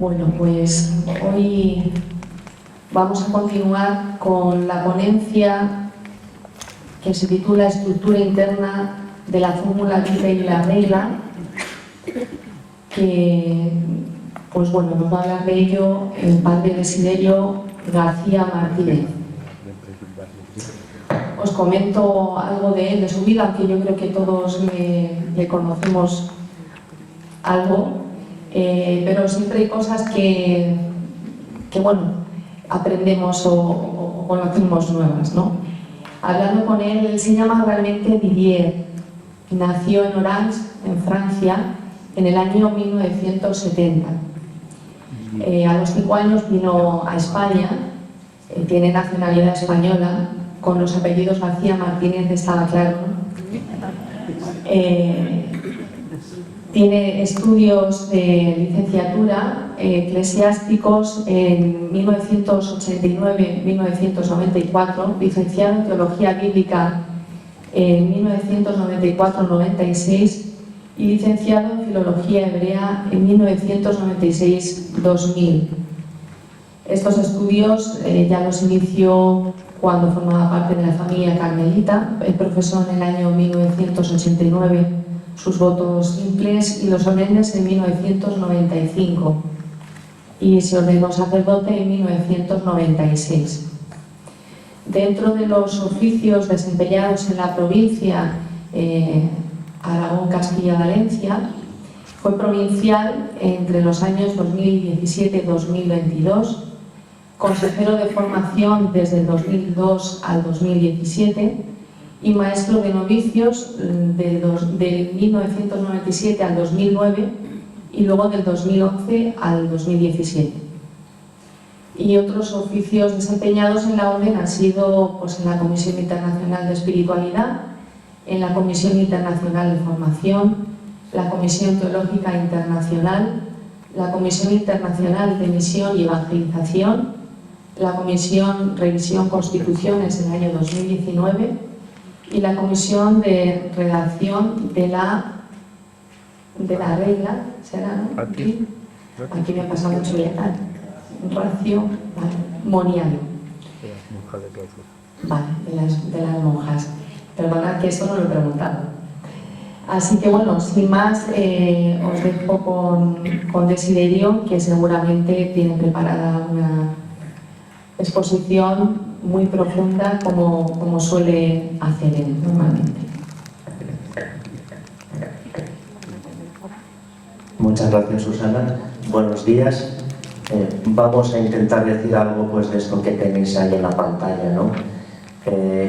Bueno, pues hoy vamos a continuar con la ponencia que se titula Estructura interna de la fórmula vitae y la regla, que pues bueno, nos va a hablar de ello el padre Desiderio García Martínez. Os comento algo de él, de su vida, aunque yo creo que todos le conocemos algo, pero siempre hay cosas que bueno, aprendemos o conocemos nuevas, ¿no? Hablando con él, él se llama realmente Didier. Nació en Orange, en Francia, en el año 1970. A los 5 años vino a España, tiene nacionalidad española, con los apellidos García Martínez estaba claro, ¿no? Tiene estudios de licenciatura eclesiásticos en 1989-1994, licenciado en Teología Bíblica en 1994-96 y licenciado en Filología Hebrea en 1996-2000. Estos estudios ya los inició cuando formaba parte de la familia carmelita. Él profesó en el año 1989 sus votos simples y los solemnes en 1995 y se ordenó sacerdote en 1996. Dentro de los oficios desempeñados en la provincia Aragón, Castilla, Valencia, fue provincial entre los años 2017 y 2022, consejero de formación desde el 2002 al 2017 y maestro de novicios de 1997 al 2009 y luego del 2011 al 2017. Y otros oficios desempeñados en la orden han sido pues, en la Comisión Internacional de Espiritualidad, en la Comisión Internacional de Formación, la Comisión Teológica Internacional, la Comisión Internacional de Misión y Evangelización, la Comisión Revisión Constituciones en el año 2019 y la Comisión de Redacción de la regla, ¿será? ¿No? Aquí me ha pasado mucho letal. Ratio moniano. Vale, de las monjas. Perdonad que eso no lo he preguntado. Así que bueno, sin más, os dejo con Desiderio, que seguramente tiene preparada una exposición muy profunda como suele hacer él normalmente. Muchas gracias, Susana. Buenos días. Vamos a intentar decir algo pues, de esto que tenéis ahí en la pantalla, ¿no?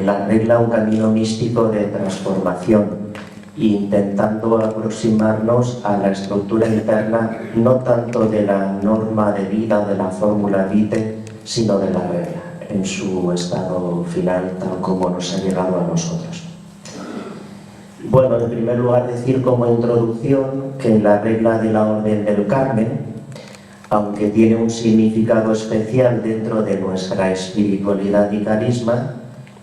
La regla, un camino místico de transformación, intentando aproximarnos a la estructura interna no tanto de la norma de vida, de la fórmula vitae, sino de la regla, en su estado final, tal como nos ha llegado a nosotros. Bueno, en primer lugar decir como introducción que la regla de la Orden del Carmen, aunque tiene un significado especial dentro de nuestra espiritualidad y carisma,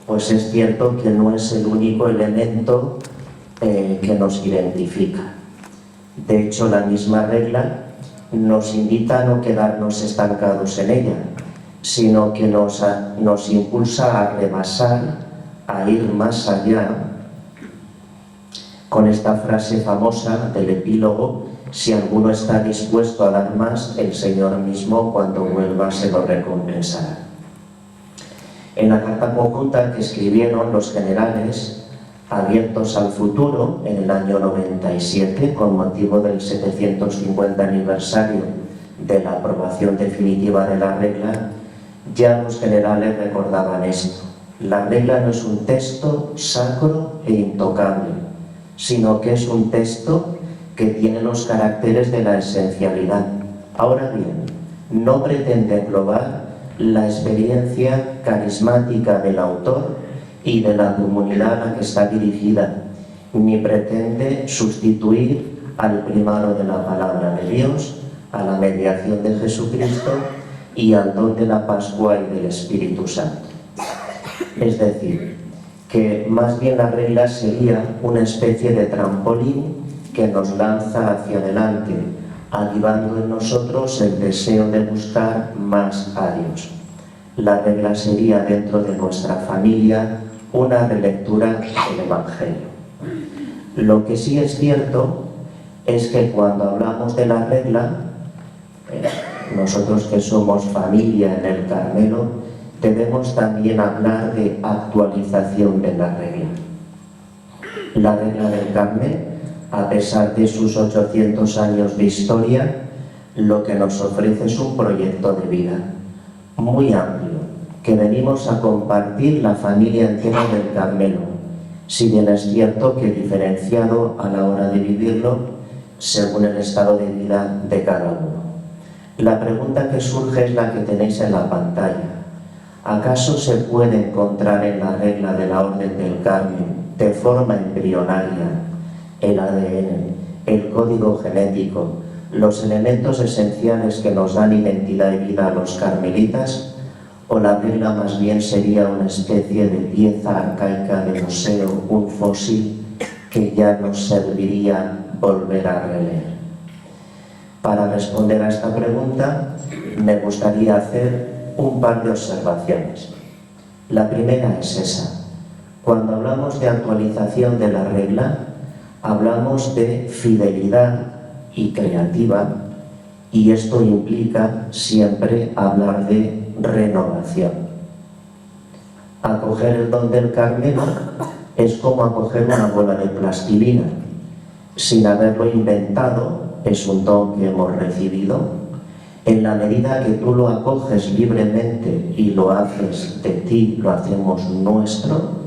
pues es cierto que no es el único elemento que nos identifica. De hecho, la misma regla nos invita a no quedarnos estancados en ella, sino que nos impulsa a rebasar, a ir más allá, con esta frase famosa del epílogo: si alguno está dispuesto a dar más, el Señor mismo cuando vuelva se lo recompensará. En la carta conjunta que escribieron los generales abiertos al futuro en el año 97, con motivo del 750 aniversario de la aprobación definitiva de la regla, ya los generales recordaban esto: la regla no es un texto sacro e intocable, sino que es un texto que tiene los caracteres de la esencialidad. Ahora bien, no pretende englobar la experiencia carismática del autor y de la comunidad a la que está dirigida, ni pretende sustituir al primado de la palabra de Dios, a la mediación de Jesucristo y al don de la Pascua y del Espíritu Santo. Es decir, que más bien la regla sería una especie de trampolín que nos lanza hacia adelante, avivando en nosotros el deseo de buscar más a Dios. La regla sería, dentro de nuestra familia, una relectura del Evangelio. Lo que sí es cierto es que cuando hablamos de la regla, nosotros que somos familia en el Carmelo, debemos también hablar de actualización de la regla. La regla del Carmen, a pesar de sus 800 años de historia, lo que nos ofrece es un proyecto de vida muy amplio, que venimos a compartir la familia entera del Carmelo, si bien es cierto que diferenciado a la hora de vivirlo según el estado de vida de cada uno. La pregunta que surge es la que tenéis en la pantalla. ¿Acaso se puede encontrar en la regla de la Orden del Carmen, de forma embrionaria, el ADN, el código genético, los elementos esenciales que nos dan identidad y vida a los carmelitas? ¿O la regla más bien sería una especie de pieza arcaica de museo, un fósil que ya nos serviría volver a releer? Para responder a esta pregunta, me gustaría hacer un par de observaciones. La primera es esa. Cuando hablamos de actualización de la regla, hablamos de fidelidad y creativa, y esto implica siempre hablar de renovación. Acoger el don del Carmelo es como acoger una bola de plastilina. Sin haberlo inventado, es un don que hemos recibido. En la medida que tú lo acoges libremente y lo haces de ti, lo hacemos nuestro,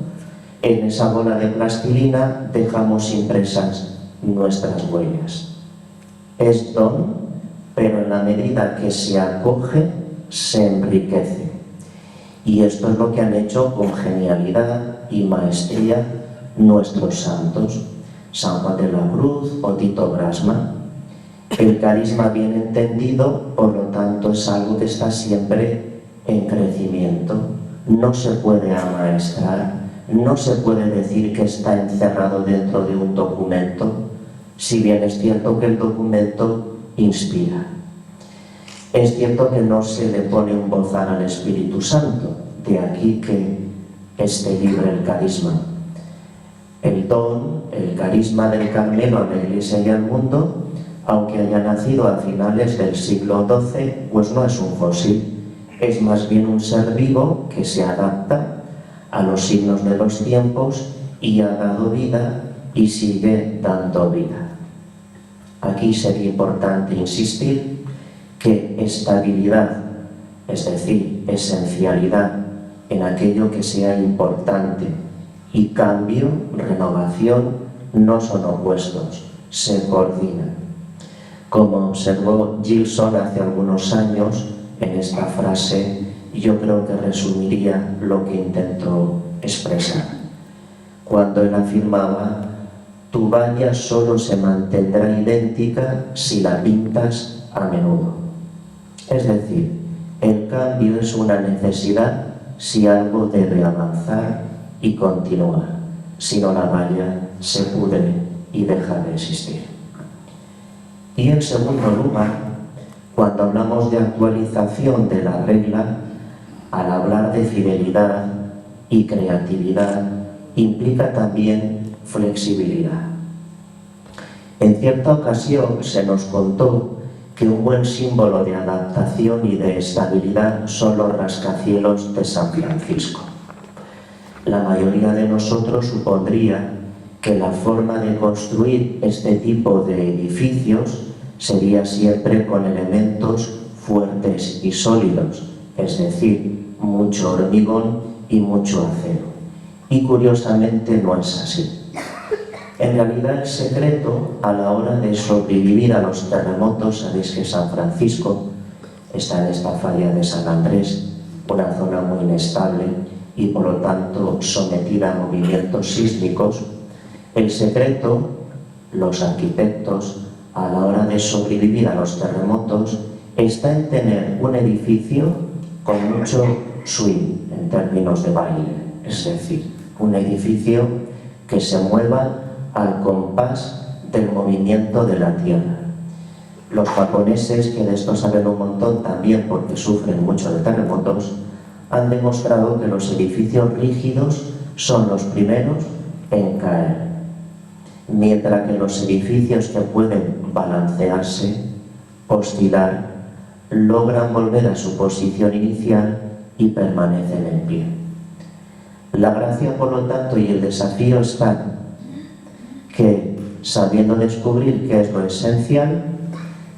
en esa bola de plastilina dejamos impresas nuestras huellas. Es don, pero en la medida que se acoge, se enriquece. Y esto es lo que han hecho con genialidad y maestría nuestros santos, San Juan de la Cruz o Tito Brasma. El carisma bien entendido, por lo tanto, es algo que está siempre en crecimiento. No se puede amaestrar, no se puede decir que está encerrado dentro de un documento, si bien es cierto que el documento inspira. Es cierto que no se le pone un bozal al Espíritu Santo, de aquí que esté libre el carisma. El don, el carisma del Carmelo a la Iglesia y al mundo, aunque haya nacido a finales del siglo XII, pues no es un fósil, es más bien un ser vivo que se adapta a los signos de los tiempos y ha dado vida y sigue dando vida. Aquí sería importante insistir que estabilidad, es decir, esencialidad en aquello que sea importante, y cambio, renovación, no son opuestos, se coordinan. Como observó Gilson hace algunos años, en esta frase yo creo que resumiría lo que intentó expresar. Cuando él afirmaba: tu valla solo se mantendrá idéntica si la pintas a menudo. Es decir, el cambio es una necesidad si algo debe avanzar y continuar. Si no, la valla se pudre y deja de existir. Y en segundo lugar, cuando hablamos de actualización de la regla, al hablar de fidelidad y creatividad, implica también flexibilidad. En cierta ocasión se nos contó que un buen símbolo de adaptación y de estabilidad son los rascacielos de San Francisco. La mayoría de nosotros supondría que la forma de construir este tipo de edificios sería siempre con elementos fuertes y sólidos, es decir, mucho hormigón y mucho acero. Y curiosamente no es así. En realidad, el secreto a la hora de sobrevivir a los terremotos, sabéis que San Francisco está en esta falla de San Andrés, una zona muy inestable y por lo tanto sometida a movimientos sísmicos. El secreto, los arquitectos, a la hora de sobrevivir a los terremotos, está en tener un edificio con mucho swing en términos de baile, es decir, un edificio que se mueva al compás del movimiento de la tierra. Los japoneses, que de esto saben un montón también porque sufren mucho de terremotos, han demostrado que los edificios rígidos son los primeros en caer, mientras que los edificios que pueden balancearse, oscilar, logran volver a su posición inicial y permanecen en pie. La gracia, por lo tanto, y el desafío están que, sabiendo descubrir qué es lo esencial,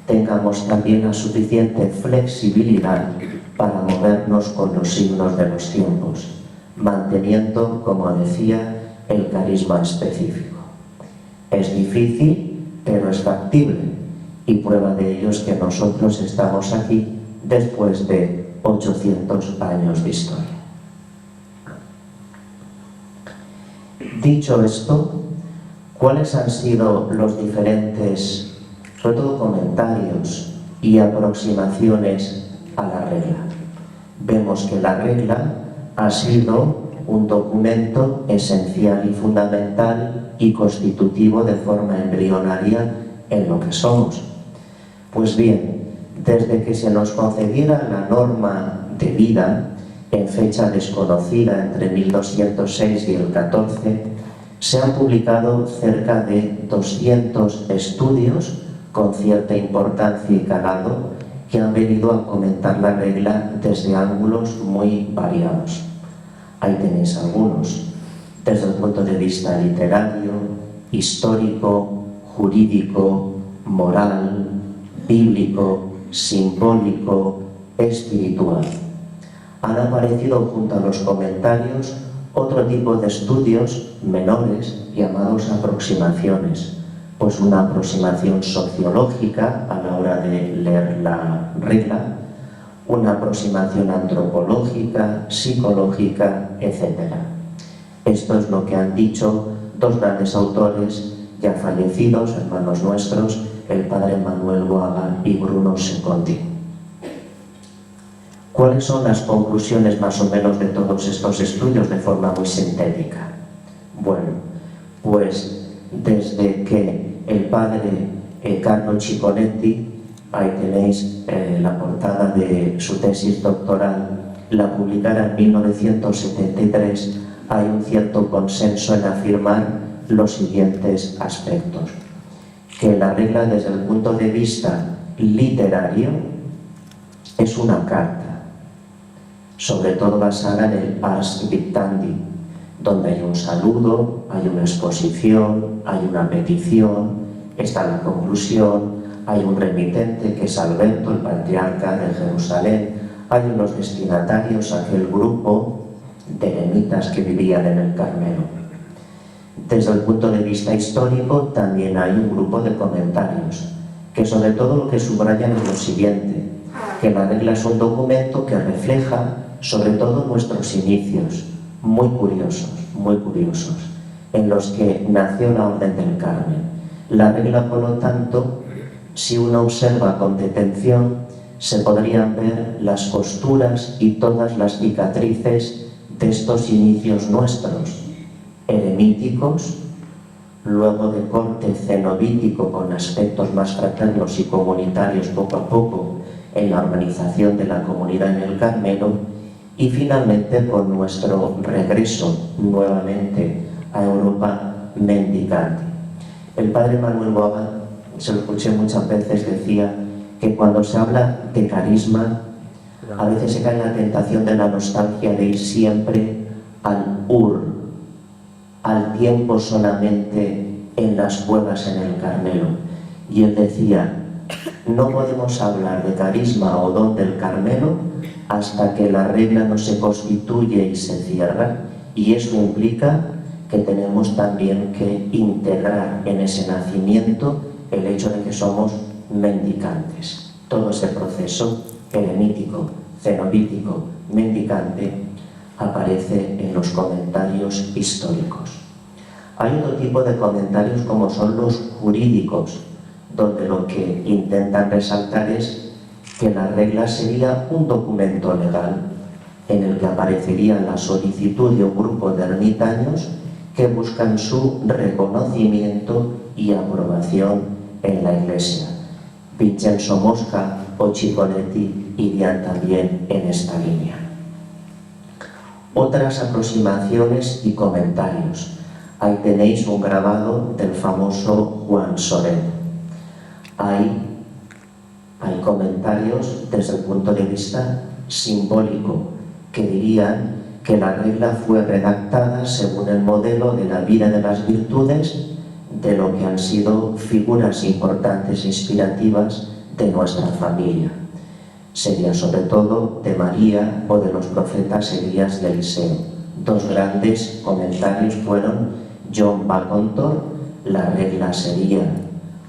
tengamos también la suficiente flexibilidad para movernos con los signos de los tiempos, manteniendo, como decía, el carisma específico. Es difícil, pero es factible, y prueba de ello es que nosotros estamos aquí después de 800 años de historia. Dicho esto, ¿cuáles han sido los diferentes, sobre todo comentarios y aproximaciones a la regla? Vemos que la regla ha sido un documento esencial y fundamental y constitutivo de forma embrionaria en lo que somos. Pues bien, desde que se nos concediera la norma de vida, en fecha desconocida entre 1206 y el 14, se han publicado cerca de 200 estudios con cierta importancia y calado que han venido a comentar la regla desde ángulos muy variados. Ahí tenéis algunos, desde el punto de vista literario, histórico, jurídico, moral, bíblico, simbólico, espiritual. Han aparecido junto a los comentarios otro tipo de estudios menores llamados aproximaciones, pues una aproximación sociológica a la hora de leer la regla, una aproximación antropológica, psicológica, etc. Esto es lo que han dicho dos grandes autores ya fallecidos, hermanos nuestros, el padre Manuel Boaga y Bruno Secondi. ¿Cuáles son las conclusiones más o menos de todos estos estudios de forma muy sintética? Bueno, pues desde que el padre Carlo Ciconetti, ahí tenéis la portada de su tesis doctoral, la publicara en 1973, hay un cierto consenso en afirmar los siguientes aspectos. Que la regla desde el punto de vista literario es una carta, sobre todo basada en el Ars Dictandi, donde hay un saludo, hay una exposición, hay una petición, está la conclusión, hay un remitente que es Alberto, el patriarca de Jerusalén, hay unos destinatarios, aquel grupo de eremitas que vivían en el Carmelo. Desde el punto de vista histórico también hay un grupo de comentarios, que sobre todo lo que subrayan es lo siguiente, que la regla es un documento que refleja sobre todo nuestros inicios, muy curiosos, en los que nació la Orden del Carmen. La regla, por lo tanto, si uno observa con detención, se podrían ver las costuras y todas las cicatrices de estos inicios nuestros, eremíticos, luego de corte cenobítico con aspectos más fraternos y comunitarios poco a poco en la organización de la comunidad en el Carmelo, y finalmente con nuestro regreso nuevamente a Europa mendicante. El padre Manuel Boaga, se lo escuché muchas veces, decía que cuando se habla de carisma, a veces se cae en la tentación de la nostalgia de ir siempre al al tiempo solamente en las cuevas en el Carmelo. Y él decía, no podemos hablar de carisma o don del Carmelo hasta que la regla no se constituye y se cierra, y eso implica que tenemos también que integrar en ese nacimiento el hecho de que somos mendicantes. Todo ese proceso eremítico, cenobítico, mendicante aparece en los comentarios históricos. Hay otro tipo de comentarios como son los jurídicos, donde lo que intentan resaltar es que la regla sería un documento legal en el que aparecería la solicitud de un grupo de ermitaños que buscan su reconocimiento y aprobación en la Iglesia. Vincenzo Mosca o Chiconetti irían también en esta línea. Otras aproximaciones y comentarios. Ahí tenéis un grabado del famoso Juan Soret. Hay comentarios desde el punto de vista simbólico que dirían que la regla fue redactada según el modelo de la vida de las virtudes de lo que han sido figuras importantes e inspirativas de nuestra familia. Sería sobre todo de María o de los profetas Elías y Eliseo. Dos grandes comentarios fueron John Bacontor: la regla sería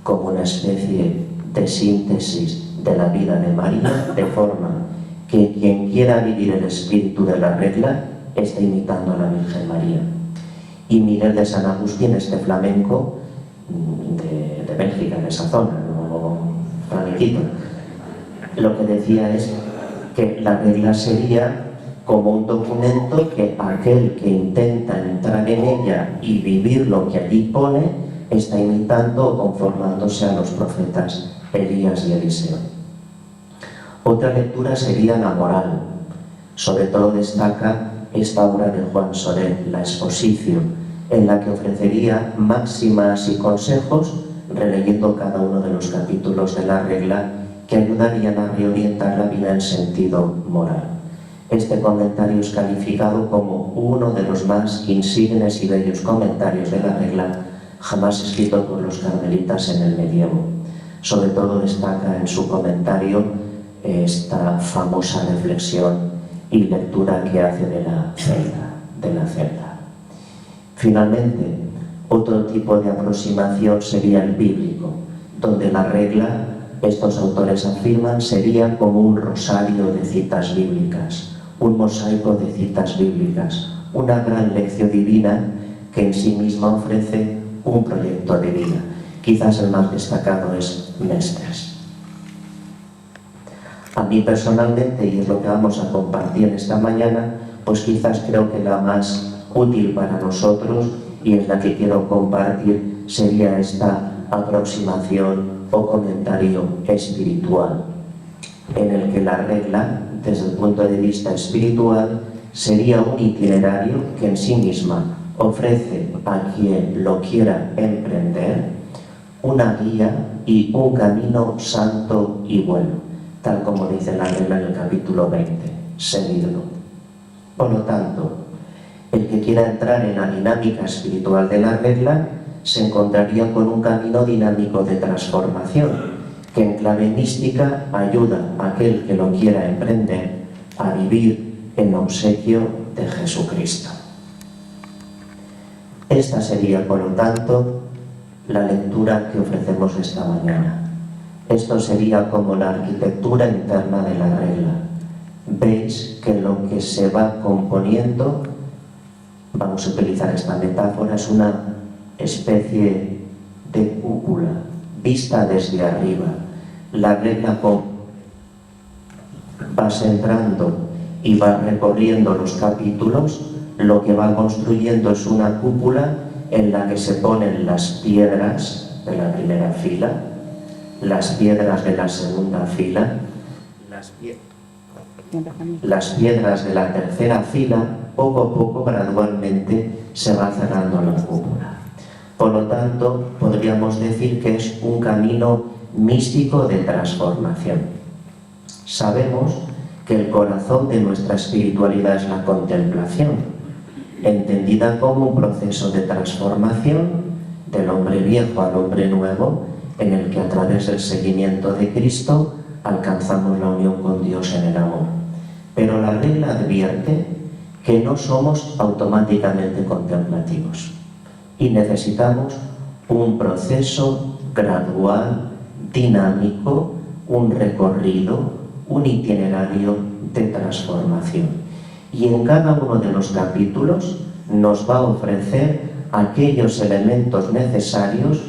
como una especie de síntesis de la vida de María, de forma que quien quiera vivir el espíritu de la regla está imitando a la Virgen María. Y Miguel de San Agustín, este flamenco de Bélgica, de esa zona, no flamenquito, lo que decía es que la regla sería como un documento que aquel que intenta entrar en ella y vivir lo que allí pone está imitando o conformándose a los profetas Elías y Eliseo. Otra lectura sería la moral. Sobre todo destaca esta obra de Juan Soret, La Expositio, en la que ofrecería máximas y consejos releyendo cada uno de los capítulos de la regla que ayudarían a reorientar la vida en sentido moral. Este comentario es calificado como uno de los más insignes y bellos comentarios de la regla jamás escrito por los carmelitas en el medievo. Sobre todo destaca en su comentario esta famosa reflexión y lectura que hace de la celda. Finalmente, otro tipo de aproximación sería el bíblico, donde la regla, estos autores afirman, sería como un rosario de citas bíblicas, un mosaico de citas bíblicas, una gran lección divina que en sí misma ofrece un proyecto de vida. Quizás el más destacado es Mestres. A mí personalmente, y es lo que vamos a compartir esta mañana, pues quizás creo que la más útil para nosotros, y es la que quiero compartir, sería esta aproximación o comentario espiritual, en el que la regla, desde el punto de vista espiritual, sería un itinerario que en sí misma ofrece a quien lo quiera emprender una guía y un camino santo y bueno, tal como dice la regla en el capítulo 20, seguidlo. Por lo tanto, el que quiera entrar en la dinámica espiritual de la regla se encontraría con un camino dinámico de transformación que en clave mística ayuda a aquel que lo quiera emprender a vivir en obsequio de Jesucristo. Esta sería, por lo tanto, la lectura que ofrecemos esta mañana. Esto sería como la arquitectura interna de la regla. Veis que lo que se va componiendo, vamos a utilizar esta metáfora, es una especie de cúpula vista desde arriba. La regla vas entrando y va recorriendo los capítulos, lo que va construyendo es una cúpula en la que se ponen las piedras de la primera fila, las piedras de la segunda fila, las piedras de la tercera fila. Poco a poco, gradualmente, se va cerrando la cúpula. Por lo tanto, podríamos decir que es un camino místico de transformación. Sabemos que el corazón de nuestra espiritualidad es la contemplación, entendida como un proceso de transformación del hombre viejo al hombre nuevo, en el que a través del seguimiento de Cristo alcanzamos la unión con Dios en el amor. Pero la regla advierte que no somos automáticamente contemplativos y necesitamos un proceso gradual, dinámico, un recorrido, un itinerario de transformación. Y en cada uno de los capítulos nos va a ofrecer aquellos elementos necesarios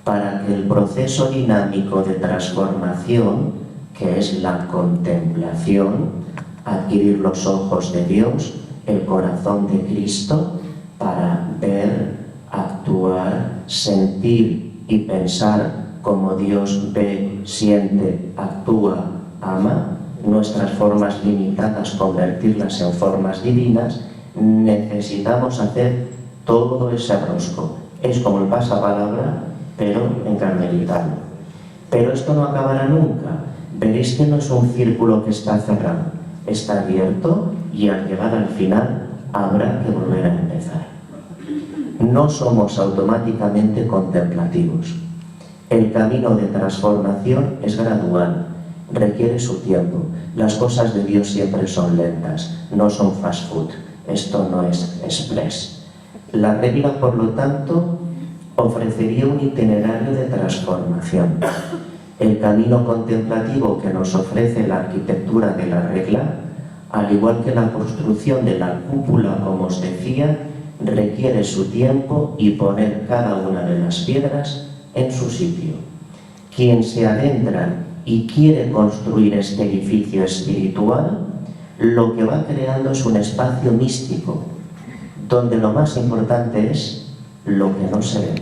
para que el proceso dinámico de transformación, que es la contemplación, adquirir los ojos de Dios, el corazón de Cristo, para ver, actuar, sentir y pensar como Dios ve, siente, actúa, ama, nuestras formas limitadas, convertirlas en formas divinas, necesitamos hacer todo ese rosco. Es como el pasapalabra, pero en carmelitano. Pero esto no acabará nunca. Veréis que no es un círculo que está cerrado, está abierto y al llegar al final habrá que volver a empezar. No somos automáticamente contemplativos. El camino de transformación es gradual, requiere su tiempo. Las cosas de Dios siempre son lentas, no son fast food. Esto no es express. La regla, por lo tanto, ofrecería un itinerario de transformación. El camino contemplativo que nos ofrece la arquitectura de la regla, al igual que la construcción de la cúpula, como os decía, requiere su tiempo y poner cada una de las piedras en su sitio. Quien se adentra y quiere construir este edificio espiritual, lo que va creando es un espacio místico, donde lo más importante es lo que no se ve,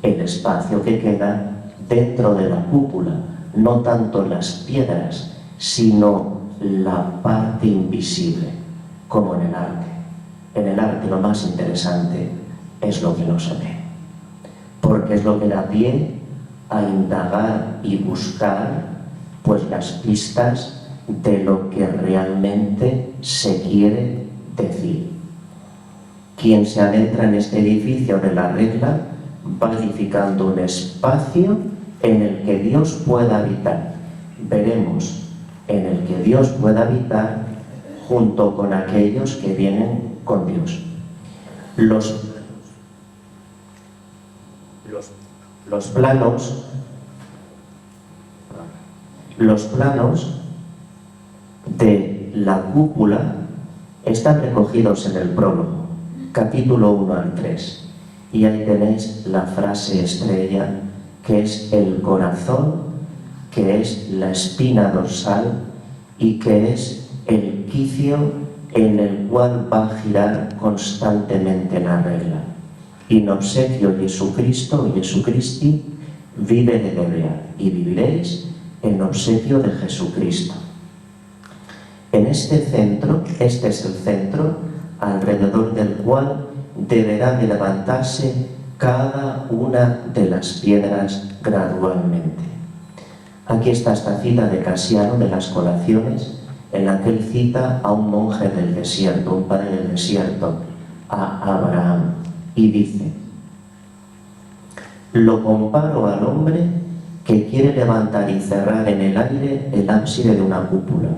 el espacio que queda dentro de la cúpula, no tanto las piedras, sino la parte invisible, como en el arte. En el arte lo más interesante es lo que no se ve, porque es lo que da pie a indagar y buscar pues las pistas de lo que realmente se quiere decir. Quien se adentra en este edificio de la regla va edificando un espacio en el que Dios pueda habitar. Veremos en el que Dios pueda habitar junto con aquellos que vienen con Dios. Los planos de la cúpula están recogidos en el prólogo, capítulo 1 al 3. Y ahí tenéis la frase estrella, que es el corazón, que es la espina dorsal y que es el quicio en el cual va a girar constantemente la regla. In obsequio Jesucristo, Jesucristi, vive de Debrea, y viviréis en obsequio de Jesucristo. En este centro, este es el centro alrededor del cual deberá de levantarse cada una de las piedras gradualmente. Aquí está esta cita de Casiano de las Colaciones, en la que él cita a un monje del desierto, un padre del desierto, a Abraham, y dice: lo comparo al hombre que quiere levantar y cerrar en el aire el ábside de una cúpula.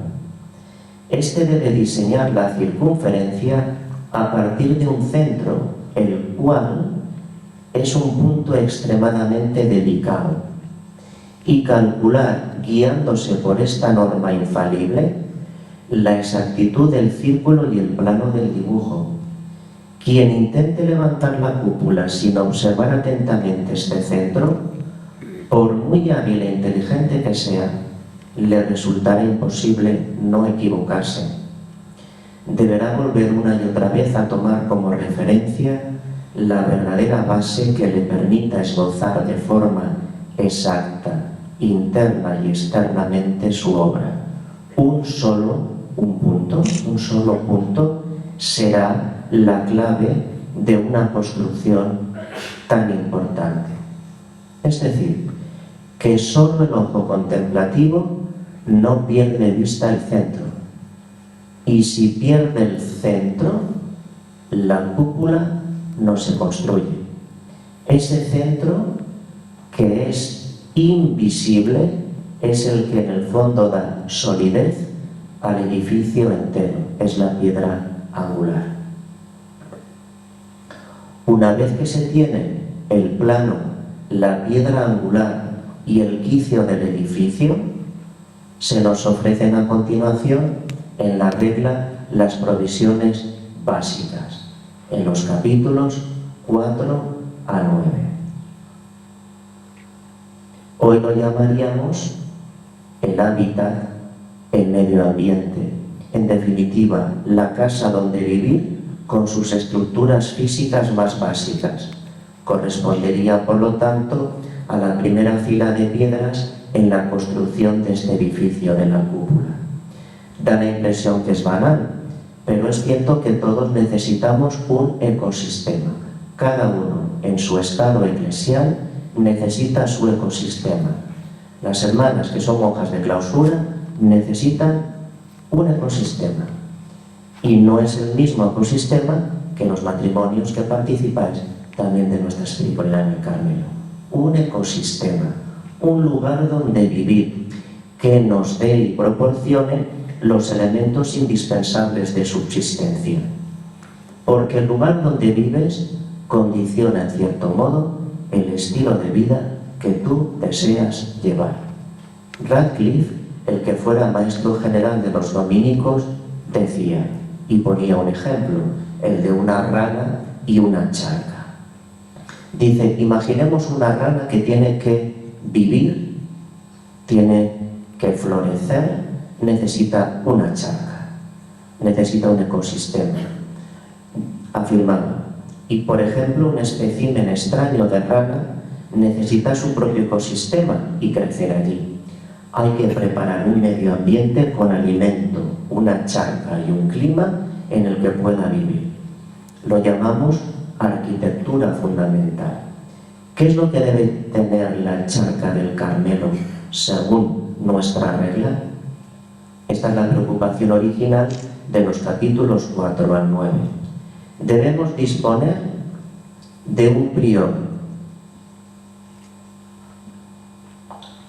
Este debe diseñar la circunferencia a partir de un centro, el cual es un punto extremadamente delicado, y calcular, guiándose por esta norma infalible, la exactitud del círculo y el plano del dibujo. Quien intente levantar la cúpula sin observar atentamente este centro, por muy hábil e inteligente que sea, le resultará imposible no equivocarse. Deberá volver una y otra vez a tomar como referencia la verdadera base que le permita esbozar de forma exacta, interna y externamente su obra. Un solo punto será la clave de una construcción tan importante. Es decir, que solo el ojo contemplativo no pierde de vista el centro. Y si pierde el centro, la cúpula no se construye. Ese centro, que es invisible, es el que en el fondo da solidez al edificio entero, es la piedra angular. Una vez que se tiene el plano, la piedra angular y el quicio del edificio, se nos ofrecen a continuación en la regla las provisiones básicas, en los capítulos 4 a 9. Hoy lo llamaríamos el hábitat, el medio ambiente, en definitiva, la casa donde vivir con sus estructuras físicas más básicas. Correspondería, por lo tanto, a la primera fila de piedras en la construcción de este edificio de la cúpula. Da la impresión que es banal, pero es cierto que todos necesitamos un ecosistema. Cada uno, en su estado eclesial, necesita su ecosistema. Las hermanas que son monjas de clausura necesitan un ecosistema. Y no es el mismo ecosistema que los matrimonios que participáis también de nuestra espiritualidad en el Carmelo. Un ecosistema, un lugar donde vivir, que nos dé y proporcione los elementos indispensables de subsistencia. Porque el lugar donde vives condiciona en cierto modo el estilo de vida que tú deseas llevar. Radcliffe, el que fuera maestro general de los dominicos, decía, y ponía un ejemplo, el de una rana y una charca. Dice, imaginemos una rana que tiene que vivir, tiene que florecer, necesita una charca, necesita un ecosistema. Afirmaba, y por ejemplo un espécimen extraño de rana necesita su propio ecosistema y crecer allí. Hay que preparar un medio ambiente con alimento, una charca y un clima en el que pueda vivir. Lo llamamos arquitectura fundamental. ¿Qué es lo que debe tener la charca del Carmelo según nuestra regla? Esta es la preocupación original de los capítulos 4 al 9. Debemos disponer de un prior.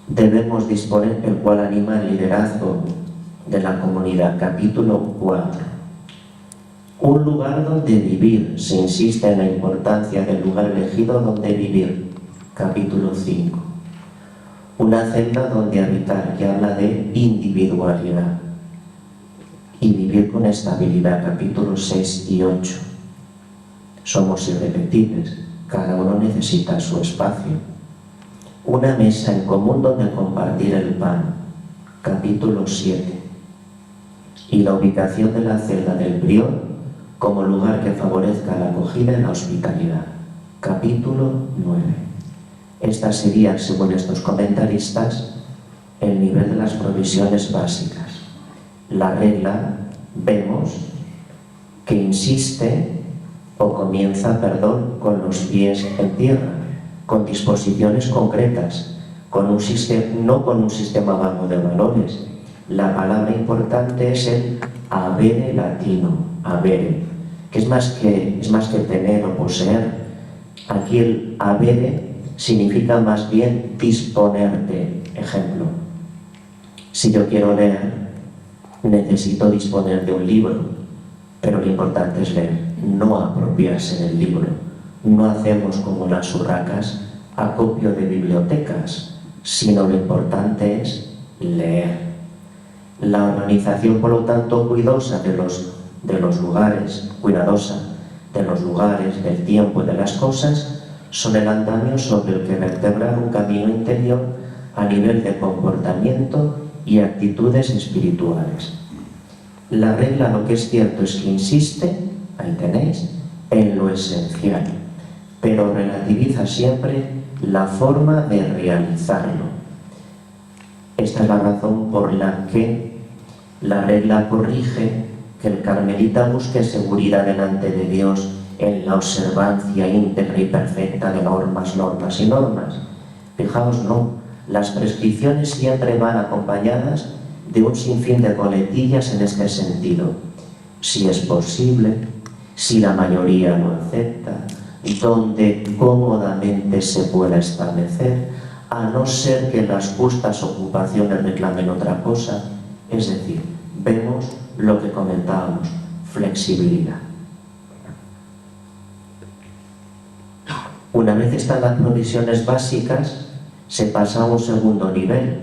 Debemos disponer el cual anima el liderazgo de la comunidad. Capítulo 4. Un lugar donde vivir. Se insiste en la importancia del lugar elegido donde vivir. Capítulo 5. Una celda donde habitar, que habla de individualidad. Y vivir con estabilidad. Capítulos 6 y 8. Somos irrepetibles. Cada uno necesita su espacio. Una mesa en común donde compartir el pan. Capítulo 7. Y la ubicación de la celda del prior como lugar que favorezca la acogida y la hospitalidad. Capítulo 9. Esta sería, según estos comentaristas, el nivel de las provisiones básicas. La regla, vemos, que insiste o comienza, con los pies en tierra, con disposiciones concretas, no con un sistema vago de valores. La palabra importante es el avere latino, avere, que es más que tener o poseer. Aquí el avere significa más bien disponer de. Ejemplo, si yo quiero leer, necesito disponer de un libro, pero lo importante es leer, no apropiarse del libro. No hacemos como las urracas, acopio de bibliotecas, sino lo importante es leer. La organización, por lo tanto, cuidadosa de los lugares, del tiempo y de las cosas, son el andamio sobre el que vertebrar un camino interior a nivel de comportamiento y actitudes espirituales. La regla, lo que es cierto es que insiste, ahí tenéis, en lo esencial, pero relativiza siempre la forma de realizarlo. Esta es la razón por la que la regla corrige que el carmelita busque seguridad delante de Dios en la observancia íntegra y perfecta de normas. Fijaos, no, las prescripciones siempre van acompañadas de un sinfín de coletillas en este sentido. Si es posible, si la mayoría lo acepta, donde cómodamente se pueda establecer, a no ser que las justas ocupaciones reclamen otra cosa. Es decir, vemos lo que comentábamos, flexibilidad. Una vez están las provisiones básicas, se pasa a un segundo nivel,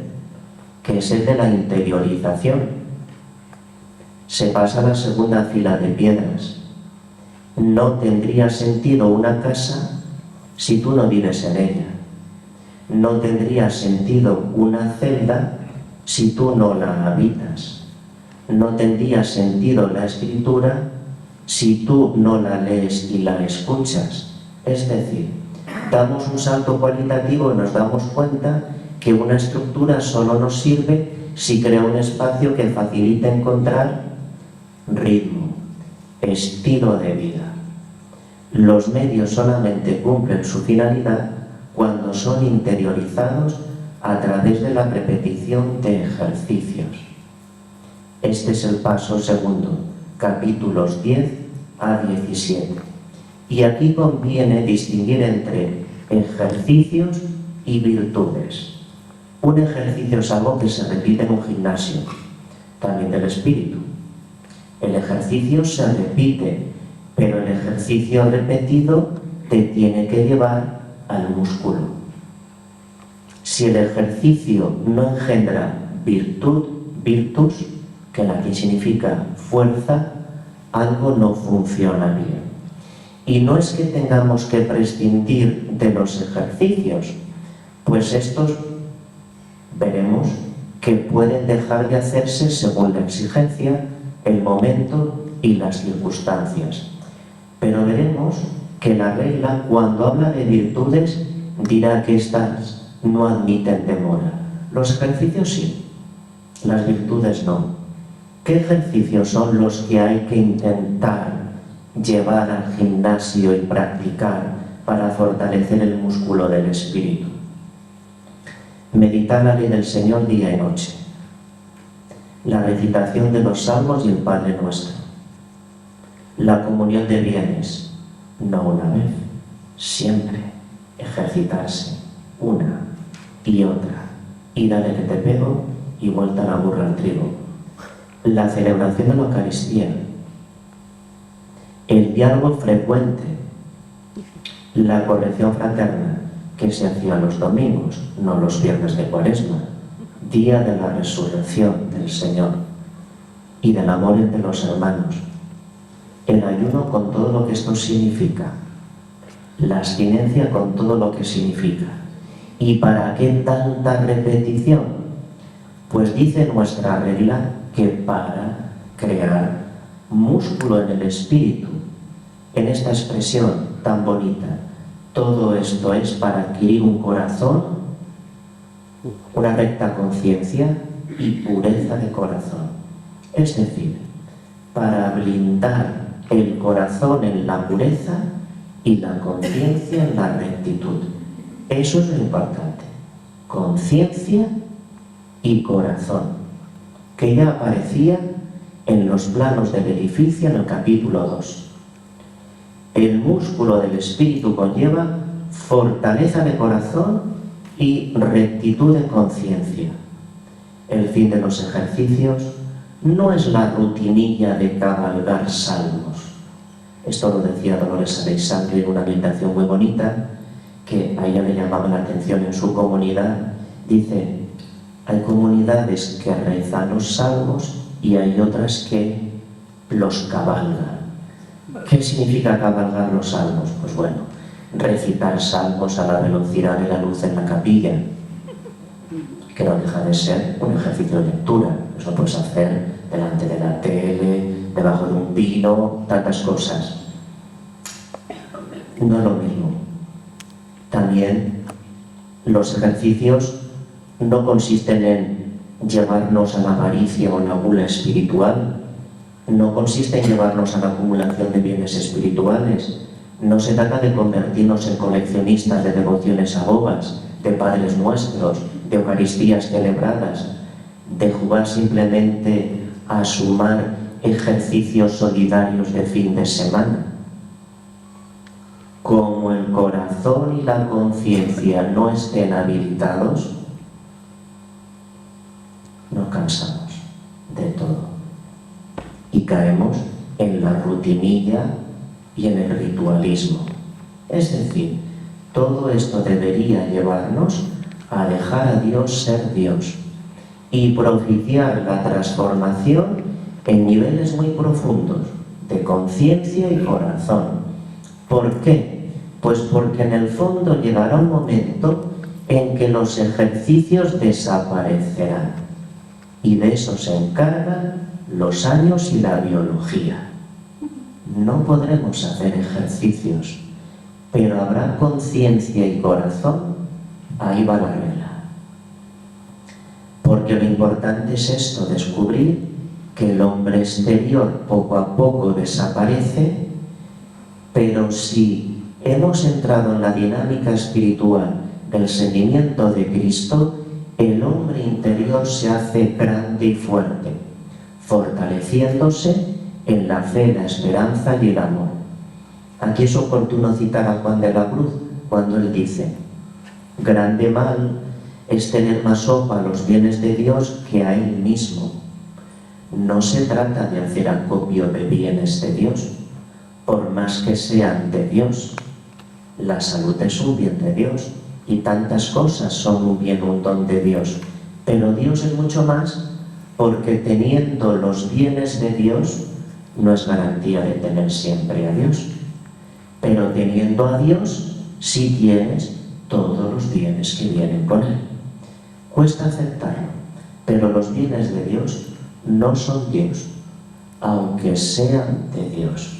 que es el de la interiorización. Se pasa a la segunda fila de piedras. No tendría sentido una casa si tú no vives en ella. No tendría sentido una celda si tú no la habitas. No tendría sentido la escritura si tú no la lees y la escuchas. Es decir, damos un salto cualitativo y nos damos cuenta que una estructura solo nos sirve si crea un espacio que facilite encontrar ritmo, estilo de vida. Los medios solamente cumplen su finalidad cuando son interiorizados a través de la repetición de ejercicios. Este es el paso segundo, capítulos 10 a 17. Y aquí conviene distinguir entre ejercicios y virtudes. Un ejercicio es algo que se repite en un gimnasio, también del espíritu. El ejercicio se repite, pero el ejercicio repetido te tiene que llevar al músculo. Si el ejercicio no engendra virtus, que aquí significa fuerza, algo no funciona bien. Y no es que tengamos que prescindir de los ejercicios, pues estos veremos que pueden dejar de hacerse según la exigencia, el momento y las circunstancias. Pero veremos que la regla, cuando habla de virtudes, dirá que estas no admiten demora. Los ejercicios sí, las virtudes no. ¿Qué ejercicios son los que hay que intentar llevar al gimnasio y practicar para fortalecer el músculo del espíritu? Meditar la ley del Señor día y noche, la recitación de los salmos y el Padre Nuestro, la comunión de bienes, no una vez, siempre ejercitarse una y otra, y dale que te pego y vuelta la burra al trigo, la celebración de la Eucaristía, el diálogo frecuente, la corrección fraterna, que se hacía los domingos, no los viernes de Cuaresma, día de la resurrección del Señor y del amor entre los hermanos, el ayuno con todo lo que esto significa, la abstinencia con todo lo que significa. ¿Y para qué tanta repetición? Pues dice nuestra regla que para crear músculo en el espíritu, en esta expresión tan bonita. Todo esto es para adquirir un corazón, una recta conciencia y pureza de corazón. Es decir, para blindar el corazón en la pureza y la conciencia en la rectitud. Eso es lo importante. Conciencia y corazón, que ya aparecía en los planos del edificio en el capítulo 2. El músculo del espíritu conlleva fortaleza de corazón y rectitud de conciencia. El fin de los ejercicios no es la rutinilla de cabalgar salmos. Esto lo decía Dolores Aleixandre en una meditación muy bonita, que a ella le llamaba la atención en su comunidad. Dice, hay comunidades que rezan los salmos y hay otras que los cabalgan. ¿Qué significa cabalgar los salmos? Pues bueno, recitar salmos a la velocidad de la luz en la capilla, que no deja de ser un ejercicio de lectura. Eso lo puedes hacer delante de la tele, debajo de un pino, tantas cosas. No es lo mismo. También los ejercicios no consisten en llevarnos a la avaricia o la gula espiritual, no consiste en llevarnos a la acumulación de bienes espirituales. No se trata de convertirnos en coleccionistas de devociones a bobas, de Padres Nuestros, de Eucaristías celebradas, de jugar simplemente a sumar ejercicios solidarios de fin de semana. Como el corazón y la conciencia no estén habilitados, nos cansamos de todo y caemos en la rutinilla y en el ritualismo. Es decir, todo esto debería llevarnos a dejar a Dios ser Dios y propiciar la transformación en niveles muy profundos de conciencia y corazón. ¿Por qué? Pues porque en el fondo llegará un momento en que los ejercicios desaparecerán y de eso se encargan los años y la biología. No podremos hacer ejercicios, pero habrá conciencia y corazón, ahí va la regla. Porque lo importante es esto, descubrir que el hombre exterior poco a poco desaparece, pero si hemos entrado en la dinámica espiritual del seguimiento de Cristo, el hombre interior se hace grande y fuerte, fortaleciéndose en la fe, la esperanza y el amor. Aquí es oportuno citar a Juan de la Cruz cuando él dice: grande mal es tener más ojo a los bienes de Dios que a Él mismo. No se trata de hacer acopio de bienes de Dios, por más que sean de Dios. La salud es un bien de Dios y tantas cosas son un bien, un don de Dios. Pero Dios es mucho más, porque teniendo los bienes de Dios no es garantía de tener siempre a Dios. Pero teniendo a Dios, sí tienes todos los bienes que vienen con Él. Cuesta aceptarlo, pero los bienes de Dios no son Dios, aunque sean de Dios.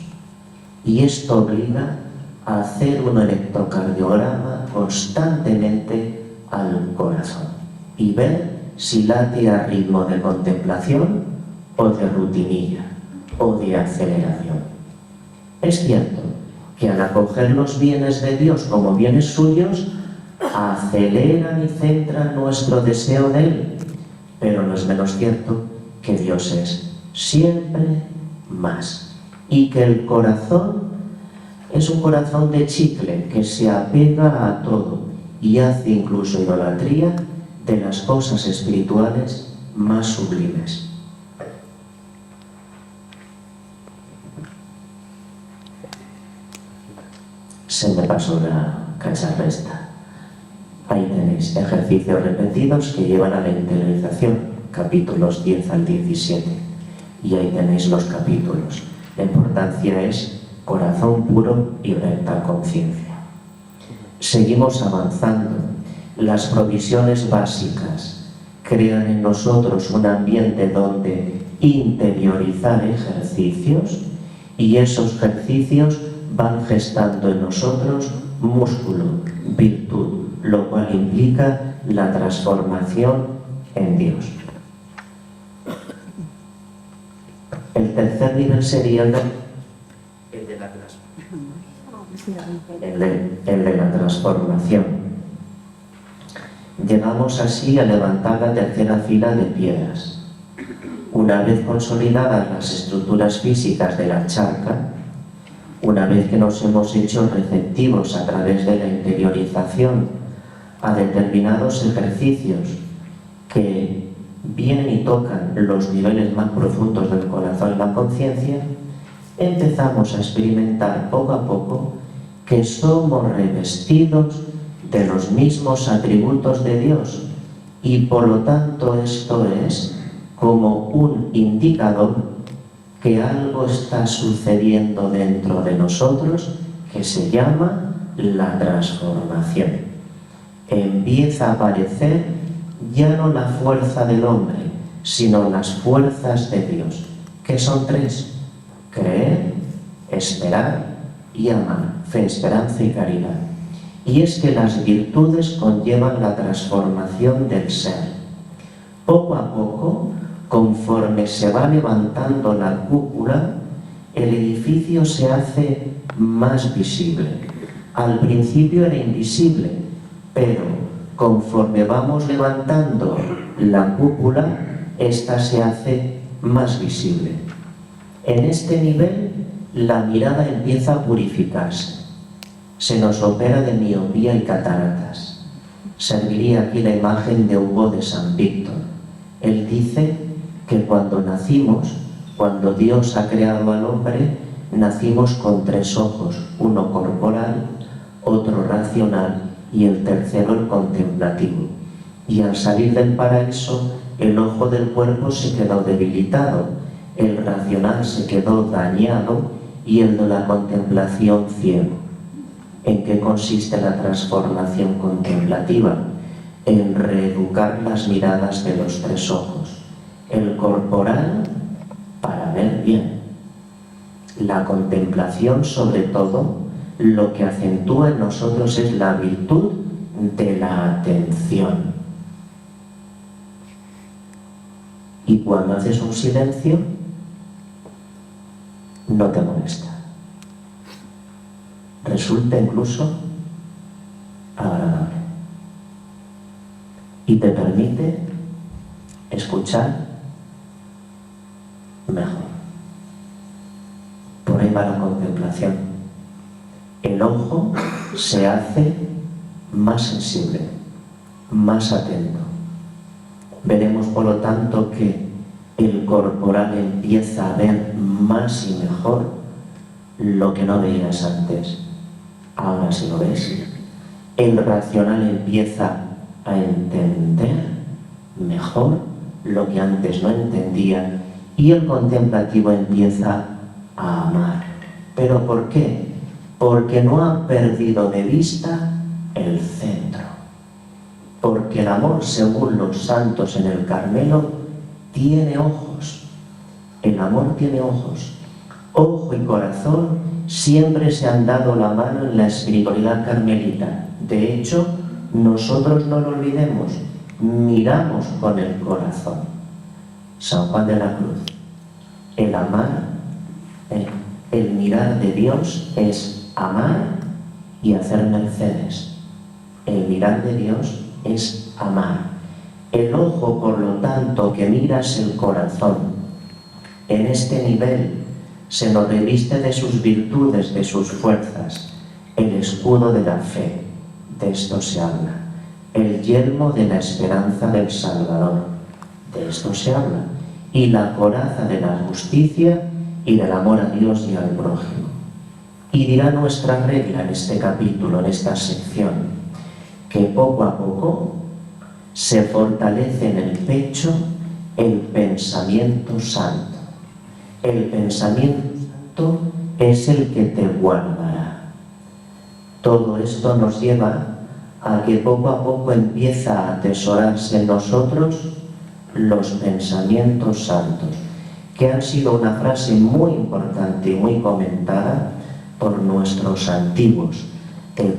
Y esto obliga a hacer un electrocardiograma constantemente al corazón y ver si late a ritmo de contemplación o de rutinilla o de aceleración. Es cierto que al acoger los bienes de Dios como bienes suyos, aceleran y centran nuestro deseo de Él, pero no es menos cierto que Dios es siempre más y que el corazón es un corazón de chicle que se apega a todo y hace incluso idolatría de las cosas espirituales más sublimes. Se me pasó la cacharra esta. Ahí tenéis ejercicios repetidos que llevan a la interiorización, capítulos 10 al 17. Y ahí tenéis los capítulos. La importancia es corazón puro y recta conciencia. Seguimos avanzando. Las provisiones básicas crean en nosotros un ambiente donde interiorizar ejercicios, y esos ejercicios van gestando en nosotros músculo, virtud, lo cual implica la transformación en Dios. El tercer nivel sería el de la transformación. Llegamos así a levantar la tercera fila de piedras. Una vez consolidadas las estructuras físicas de la charca, una vez que nos hemos hecho receptivos a través de la interiorización a determinados ejercicios que vienen y tocan los niveles más profundos del corazón y la conciencia, empezamos a experimentar poco a poco que somos revestidos de los mismos atributos de Dios, y por lo tanto esto es como un indicador que algo está sucediendo dentro de nosotros que se llama la transformación. Empieza a aparecer ya no la fuerza del hombre, sino las fuerzas de Dios, que son tres: creer, esperar y amar, fe, esperanza y caridad. Y es que las virtudes conllevan la transformación del ser. Poco a poco, conforme se va levantando la cúpula, el edificio se hace más visible. Al principio era invisible, pero conforme vamos levantando la cúpula, ésta se hace más visible. En este nivel, la mirada empieza a purificarse. Se nos opera de miopía y cataratas. Serviría aquí la imagen de Hugo de San Víctor. Él dice que cuando nacimos, cuando Dios ha creado al hombre, nacimos con tres ojos, uno corporal, otro racional y el tercero el contemplativo. Y al salir del paraíso, el ojo del cuerpo se quedó debilitado, el racional se quedó dañado y el de la contemplación ciego. ¿En qué consiste la transformación contemplativa? En reeducar las miradas de los tres ojos. El corporal para ver bien. La contemplación, sobre todo, lo que acentúa en nosotros es la virtud de la atención. Y cuando haces un silencio, no te molesta. Resulta incluso agradable. Y te permite escuchar mejor. Por ahí va la contemplación. El ojo se hace más sensible, más atento. Veremos, por lo tanto, que el corporal empieza a ver más y mejor lo que no veías antes. Ahora sí lo ves. El racional empieza a entender mejor lo que antes no entendía y el contemplativo empieza a amar. ¿Pero por qué? Porque no ha perdido de vista el centro. Porque el amor, según los santos en el Carmelo, tiene ojos. El amor tiene ojos. Ojo y corazón siempre se han dado la mano en la espiritualidad carmelita. De hecho, nosotros no lo olvidemos, miramos con el corazón. San Juan de la Cruz. El amar, el mirar de Dios es amar y hacer mercedes. El mirar de Dios es amar. El ojo, por lo tanto, que miras el corazón. En este nivel se nos reviste de sus virtudes, de sus fuerzas, el escudo de la fe, de esto se habla, el yelmo de la esperanza del Salvador, de esto se habla, y la coraza de la justicia y del amor a Dios y al prójimo. Y dirá nuestra regla en este capítulo, en esta sección, que poco a poco se fortalece en el pecho el pensamiento santo. El pensamiento santo es el que te guardará. Todo esto nos lleva a que poco a poco empieza a atesorarse en nosotros los pensamientos santos, que han sido una frase muy importante y muy comentada por nuestros antiguos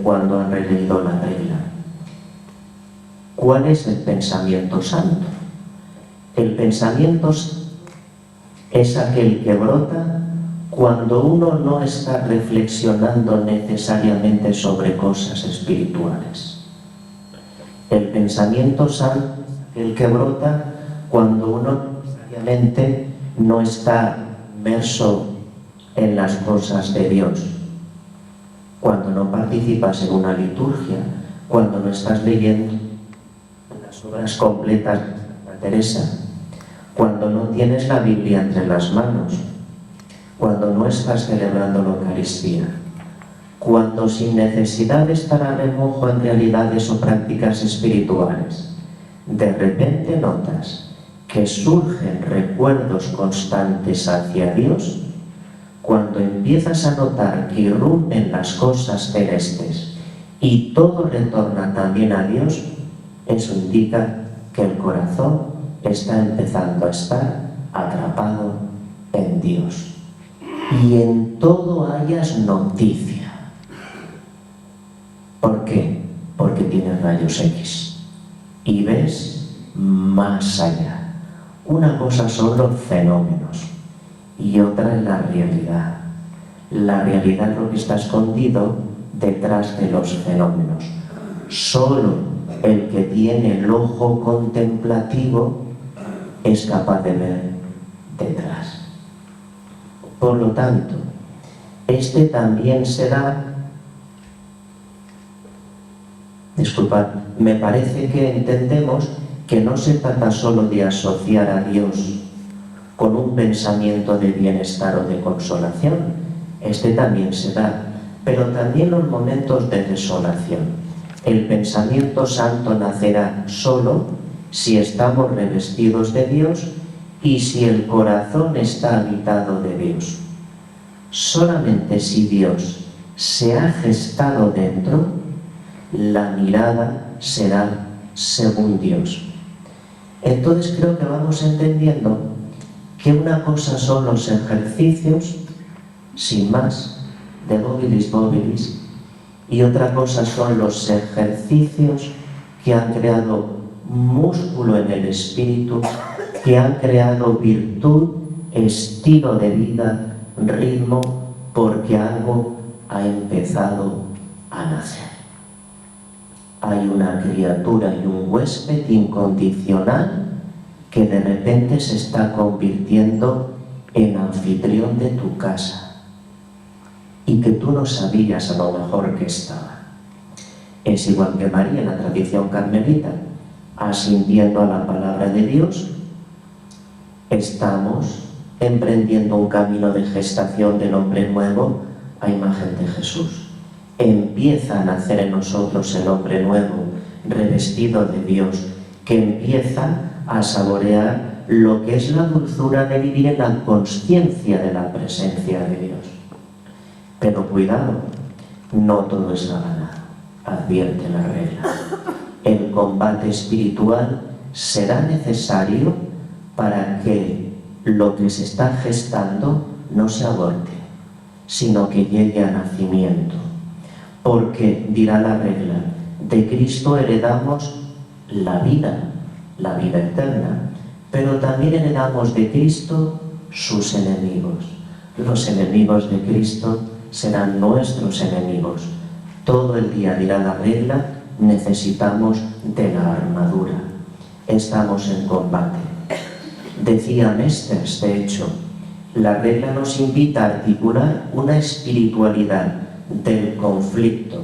cuando han releído la regla. ¿Cuál es el pensamiento santo? El pensamiento santo es aquel que brota cuando uno no está reflexionando necesariamente sobre cosas espirituales. El pensamiento santo es el que brota cuando uno necesariamente no está inmerso en las cosas de Dios, cuando no participas en una liturgia, cuando no estás leyendo las obras completas de Santa Teresa, cuando no tienes la Biblia entre las manos, cuando no estás celebrando la Eucaristía, cuando sin necesidad de estar a remojo en realidades o prácticas espirituales, de repente notas que surgen recuerdos constantes hacia Dios, cuando empiezas a notar que irrumpen las cosas celestes y todo retorna también a Dios, eso indica que el corazón está empezando a estar atrapado en Dios. Y en todo hayas noticia. ¿Por qué? Porque tienes rayos X y ves más allá. Una cosa son los fenómenos y otra es la realidad. La realidad es lo que está escondido detrás de los fenómenos. Solo el que tiene el ojo contemplativo es capaz de ver detrás. Por lo tanto, este también será... Disculpad, me parece que entendemos que no se trata solo de asociar a Dios con un pensamiento de bienestar o de consolación. Este también se da, pero también los momentos de desolación. El pensamiento santo nacerá solo si estamos revestidos de Dios y si el corazón está habitado de Dios. Solamente si Dios se ha gestado dentro, la mirada será según Dios. Entonces creo que vamos entendiendo que una cosa son los ejercicios, sin más, de Mobilis Mobilis, y otra cosa son los ejercicios que han creado músculo en el espíritu, que han creado virtud, estilo de vida, ritmo, porque algo ha empezado a nacer. Hay una criatura y un huésped incondicional que de repente se está convirtiendo en anfitrión de tu casa y que tú no sabías a lo mejor que estaba. Es igual que María en la tradición carmelita, asintiendo a la palabra de Dios, estamos emprendiendo un camino de gestación del hombre nuevo a imagen de Jesús. Empieza a nacer en nosotros el hombre nuevo, revestido de Dios, que empieza a saborear lo que es la dulzura de vivir en la consciencia de la presencia de Dios. Pero cuidado, no todo es la ganada, advierte la regla. El combate espiritual será necesario para que lo que se está gestando no se aborte, sino que llegue a nacimiento. Porque, dirá la regla, de Cristo heredamos la vida eterna, pero también heredamos de Cristo sus enemigos. Los enemigos de Cristo serán nuestros enemigos. Todo el día, dirá la regla, necesitamos de la armadura. Estamos en combate. Decía Mesters, de hecho, la regla nos invita a articular una espiritualidad del conflicto,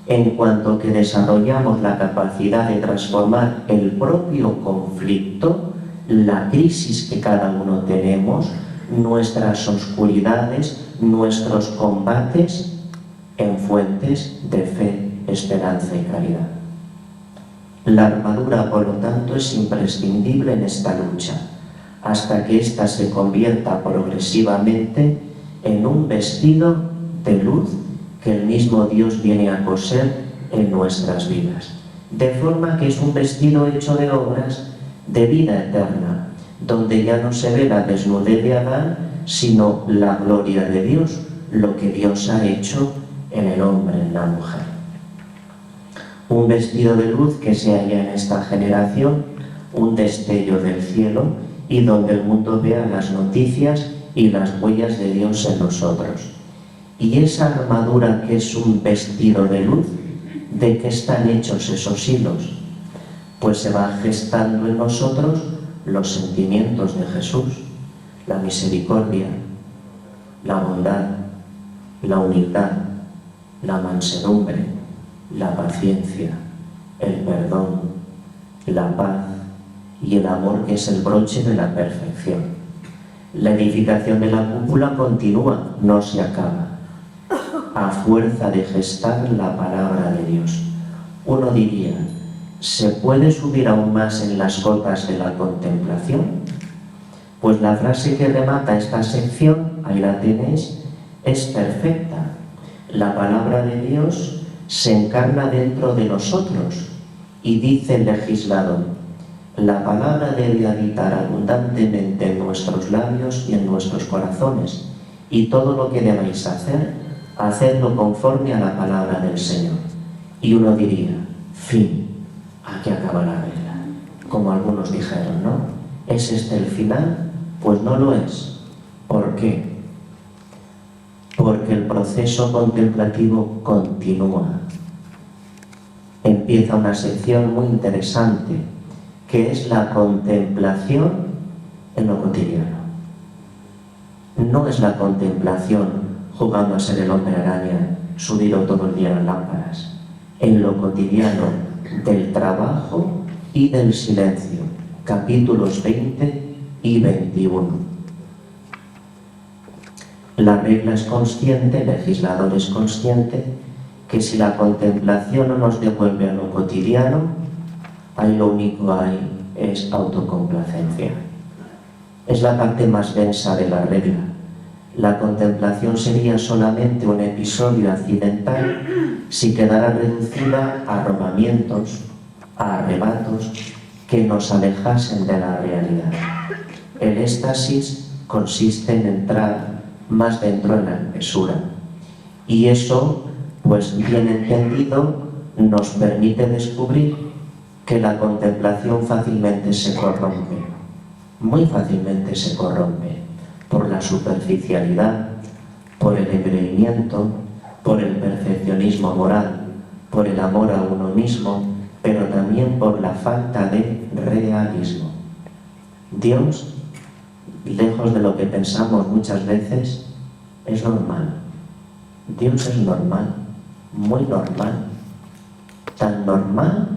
en cuanto que desarrollamos la capacidad de transformar el propio conflicto, la crisis que cada uno tenemos, nuestras oscuridades, nuestros combates, en fuentes de fe, esperanza y caridad. La armadura, por lo tanto, es imprescindible en esta lucha, hasta que ésta se convierta progresivamente en un vestido de luz que el mismo Dios viene a coser en nuestras vidas. De forma que es un vestido hecho de obras de vida eterna, donde ya no se ve la desnudez de Adán, sino la gloria de Dios, lo que Dios ha hecho en el hombre, en la mujer. Un vestido de luz que se halla en esta generación, un destello del cielo, y donde el mundo vea las noticias y las huellas de Dios en nosotros. Y esa armadura que es un vestido de luz, ¿de qué están hechos esos hilos? Pues se va gestando en nosotros los sentimientos de Jesús, la misericordia, la bondad, la humildad, la mansedumbre, la paciencia, el perdón, la paz y el amor, que es el broche de la perfección. La edificación de la cúpula continúa, no se acaba, a fuerza de gestar la palabra de Dios. Uno diría, ¿se puede subir aún más en las cotas de la contemplación? Pues la frase que remata esta sección, ahí la tenéis, es perfecta. La palabra de Dios se encarna dentro de nosotros y dice el legislador, la palabra debe habitar abundantemente en nuestros labios y en nuestros corazones, y todo lo que debéis hacer, hacedlo conforme a la palabra del Señor. Y uno diría, fin, aquí acaba la regla, como algunos dijeron, ¿no? ¿Es este el final? Pues no lo es. ¿Por qué? Porque el proceso contemplativo continúa. Empieza una sección muy interesante, que es la contemplación en lo cotidiano. No es la contemplación jugando a ser el hombre araña, subido todo el día en lámparas. En lo cotidiano del trabajo y del silencio, capítulos 20 y 21. La regla es consciente, el legislador es consciente, que si la contemplación no nos devuelve a lo cotidiano, ahí lo único que hay es autocomplacencia. Es la parte más densa de la regla. La contemplación sería solamente un episodio accidental si quedara reducida a arrobamientos, a arrebatos que nos alejasen de la realidad. El éxtasis consiste en entrar más dentro en la espesura. Y eso, pues bien entendido, nos permite descubrir que la contemplación fácilmente se corrompe, muy fácilmente se corrompe, por la superficialidad, por el engreimiento, por el perfeccionismo moral, por el amor a uno mismo, pero también por la falta de realismo. Dios, lejos de lo que pensamos muchas veces, es normal. Dios es normal, muy normal, tan normal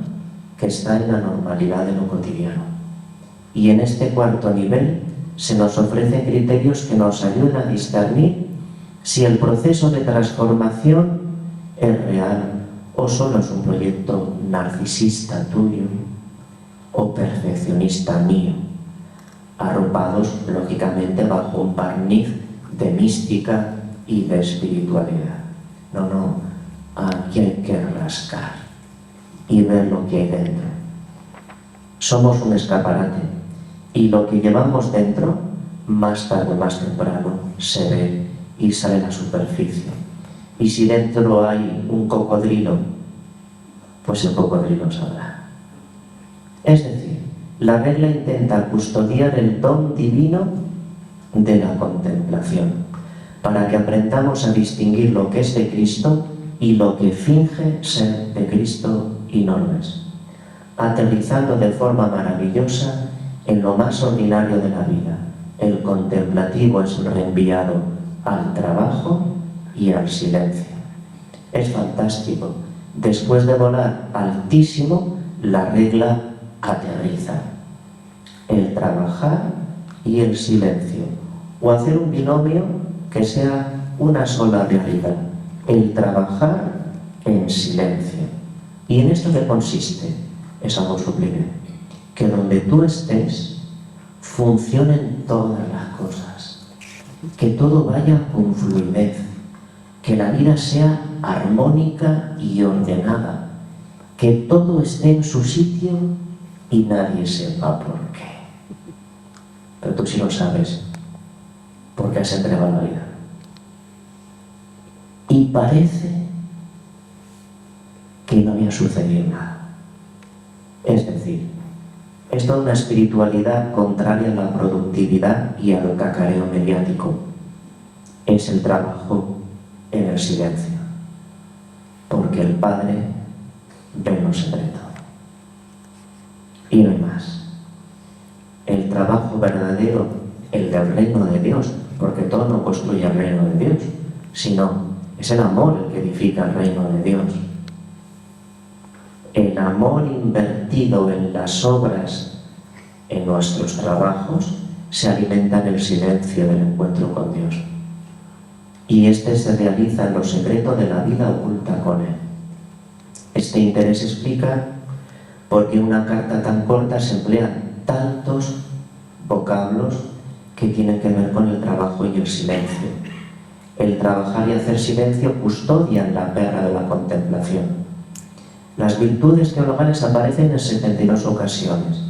que está en la normalidad de lo cotidiano. Y en este cuarto nivel se nos ofrecen criterios que nos ayudan a discernir si el proceso de transformación es real o solo es un proyecto narcisista tuyo o perfeccionista mío, arropados lógicamente bajo un barniz de mística y de espiritualidad. No, aquí hay que rascar y ver lo que hay dentro. Somos un escaparate y lo que llevamos dentro, más tarde o más temprano, se ve y sale a la superficie. Y si dentro hay un cocodrilo, pues el cocodrilo saldrá. Es decir, la regla intenta custodiar el don divino de la contemplación, para que aprendamos a distinguir lo que es de Cristo y lo que finge ser de Cristo y no lo es, aterrizando de forma maravillosa en lo más ordinario de la vida. El contemplativo es reenviado al trabajo y al silencio. Es fantástico. Después de volar altísimo, la regla aterriza. El trabajar y el silencio. O hacer un binomio que sea una sola realidad. El trabajar en silencio. ¿Y en esto qué consiste? Es algo sublime. Que donde tú estés, funcionen todas las cosas. Que todo vaya con fluidez. Que la vida sea armónica y ordenada. Que todo esté en su sitio y nadie sepa por qué. Pero tú sí lo sabes, porque has entregado la vida. Y parece que no había sucedido nada. Es decir, es toda una espiritualidad contraria a la productividad y al cacareo mediático. Es el trabajo en el silencio, porque el Padre ve lo secreto. Y no hay más. El trabajo verdadero, el del reino de Dios, porque todo no construye el reino de Dios, sino es el amor el que edifica el reino de Dios. El amor invertido en las obras, en nuestros trabajos, se alimenta en el silencio del encuentro con Dios. Y este se realiza en lo secreto de la vida oculta con Él. Este interés explica por qué una carta tan corta se emplean tantos vocablos que tienen que ver con el trabajo y el silencio. El trabajar y hacer silencio custodian la perla de la contemplación. Las virtudes teologales aparecen en 72 ocasiones,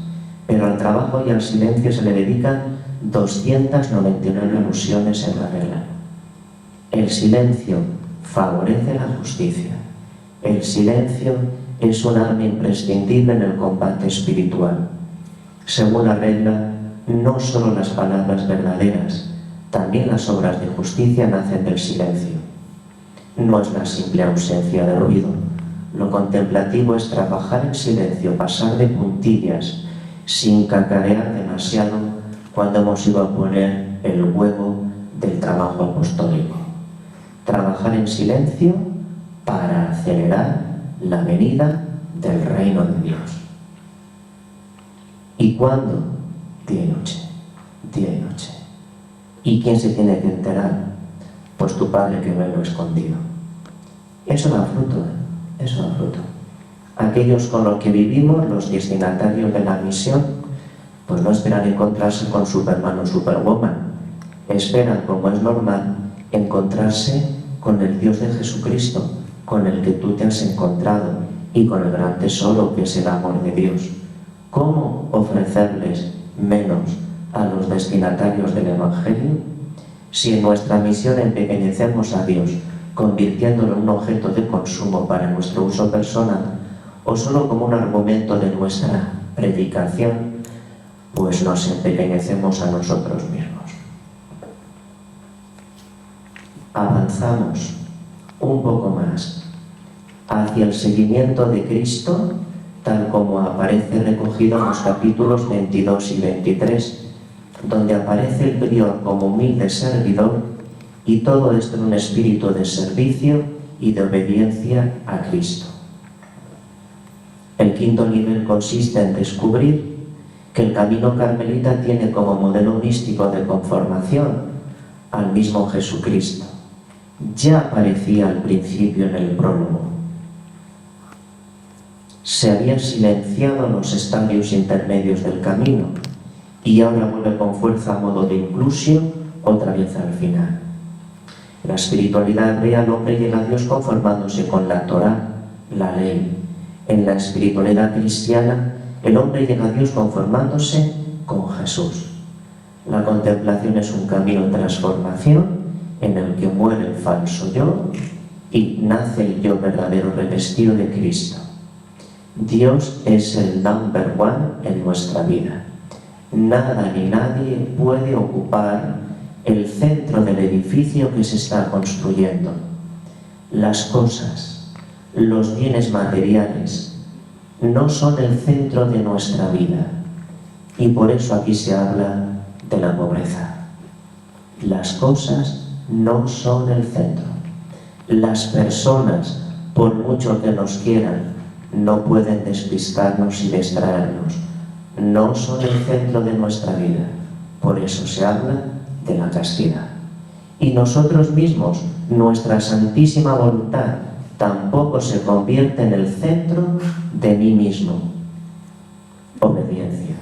pero al trabajo y al silencio se le dedican 299 alusiones en la regla. El silencio favorece la justicia. El silencio es un arma imprescindible en el combate espiritual. Según la regla, no solo las palabras verdaderas, también las obras de justicia nacen del silencio. No es la simple ausencia de ruido. Lo contemplativo es trabajar en silencio, pasar de puntillas, sin cacarear demasiado cuando hemos ido a poner el huevo del trabajo apostólico. Trabajar en silencio para acelerar la venida del reino de Dios. ¿Y cuándo? Día y noche, día y noche. ¿Y quién se tiene que enterar? Pues tu Padre que ve lo escondido. Eso da fruto, eso da fruto. Aquellos con los que vivimos, los destinatarios de la misión, pues no esperan encontrarse con Superman o Superwoman. Esperan, como es normal, encontrarse con el Dios de Jesucristo, con el que tú te has encontrado, y con el gran tesoro que es el amor de Dios. ¿Cómo ofrecerles menos a los destinatarios del Evangelio? Si en nuestra misión empequeñecemos a Dios, convirtiéndolo en un objeto de consumo para nuestro uso personal o solo como un argumento de nuestra predicación, pues nos empequeñecemos a nosotros mismos. Avanzamos un poco más hacia el seguimiento de Cristo, tal como aparece recogido en los capítulos 22 y 23, donde aparece el prior como humilde servidor, y todo esto en un espíritu de servicio y de obediencia a Cristo. El quinto nivel consiste en descubrir que el camino carmelita tiene como modelo místico de conformación al mismo Jesucristo. Ya aparecía al principio en el prólogo. Se habían silenciado los estadios intermedios del camino y ahora vuelve con fuerza a modo de inclusión otra vez al final. En la espiritualidad hebrea el hombre llega a Dios conformándose con la Torá, la ley. En la espiritualidad cristiana el hombre llega a Dios conformándose con Jesús. La contemplación es un camino de transformación en el que muere el falso yo y nace el yo verdadero revestido de Cristo. Dios es el number one en nuestra vida. Nada ni nadie puede ocupar el centro del edificio que se está construyendo. Las cosas, los bienes materiales, no son el centro de nuestra vida. Y por eso aquí se habla de la pobreza. Las cosas no son el centro. Las personas, por mucho que nos quieran, no pueden despistarnos y distraernos. No son el centro de nuestra vida. Por eso se habla de la castidad. Y nosotros mismos, nuestra santísima voluntad, tampoco se convierte en el centro de mí mismo. Obediencia.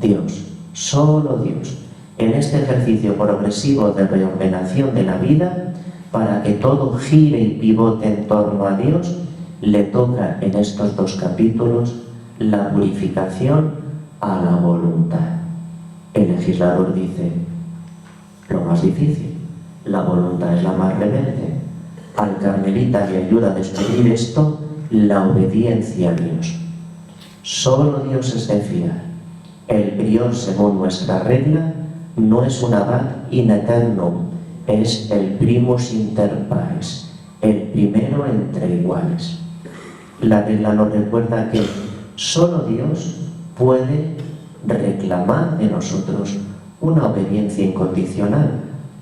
Dios, solo Dios, en este ejercicio progresivo de reordenación de la vida, para que todo gire y pivote en torno a Dios, le toca en estos dos capítulos la purificación a la voluntad. El legislador dice, lo más difícil, la voluntad es la más rebelde. Al carmelita le ayuda a descubrir esto, la obediencia a Dios. Solo Dios es de fiar. El prior, según nuestra regla, no es un abad in aeternum, es el primus inter pares, el primero entre iguales. La regla nos recuerda que solo Dios puede reclamar de nosotros una obediencia incondicional,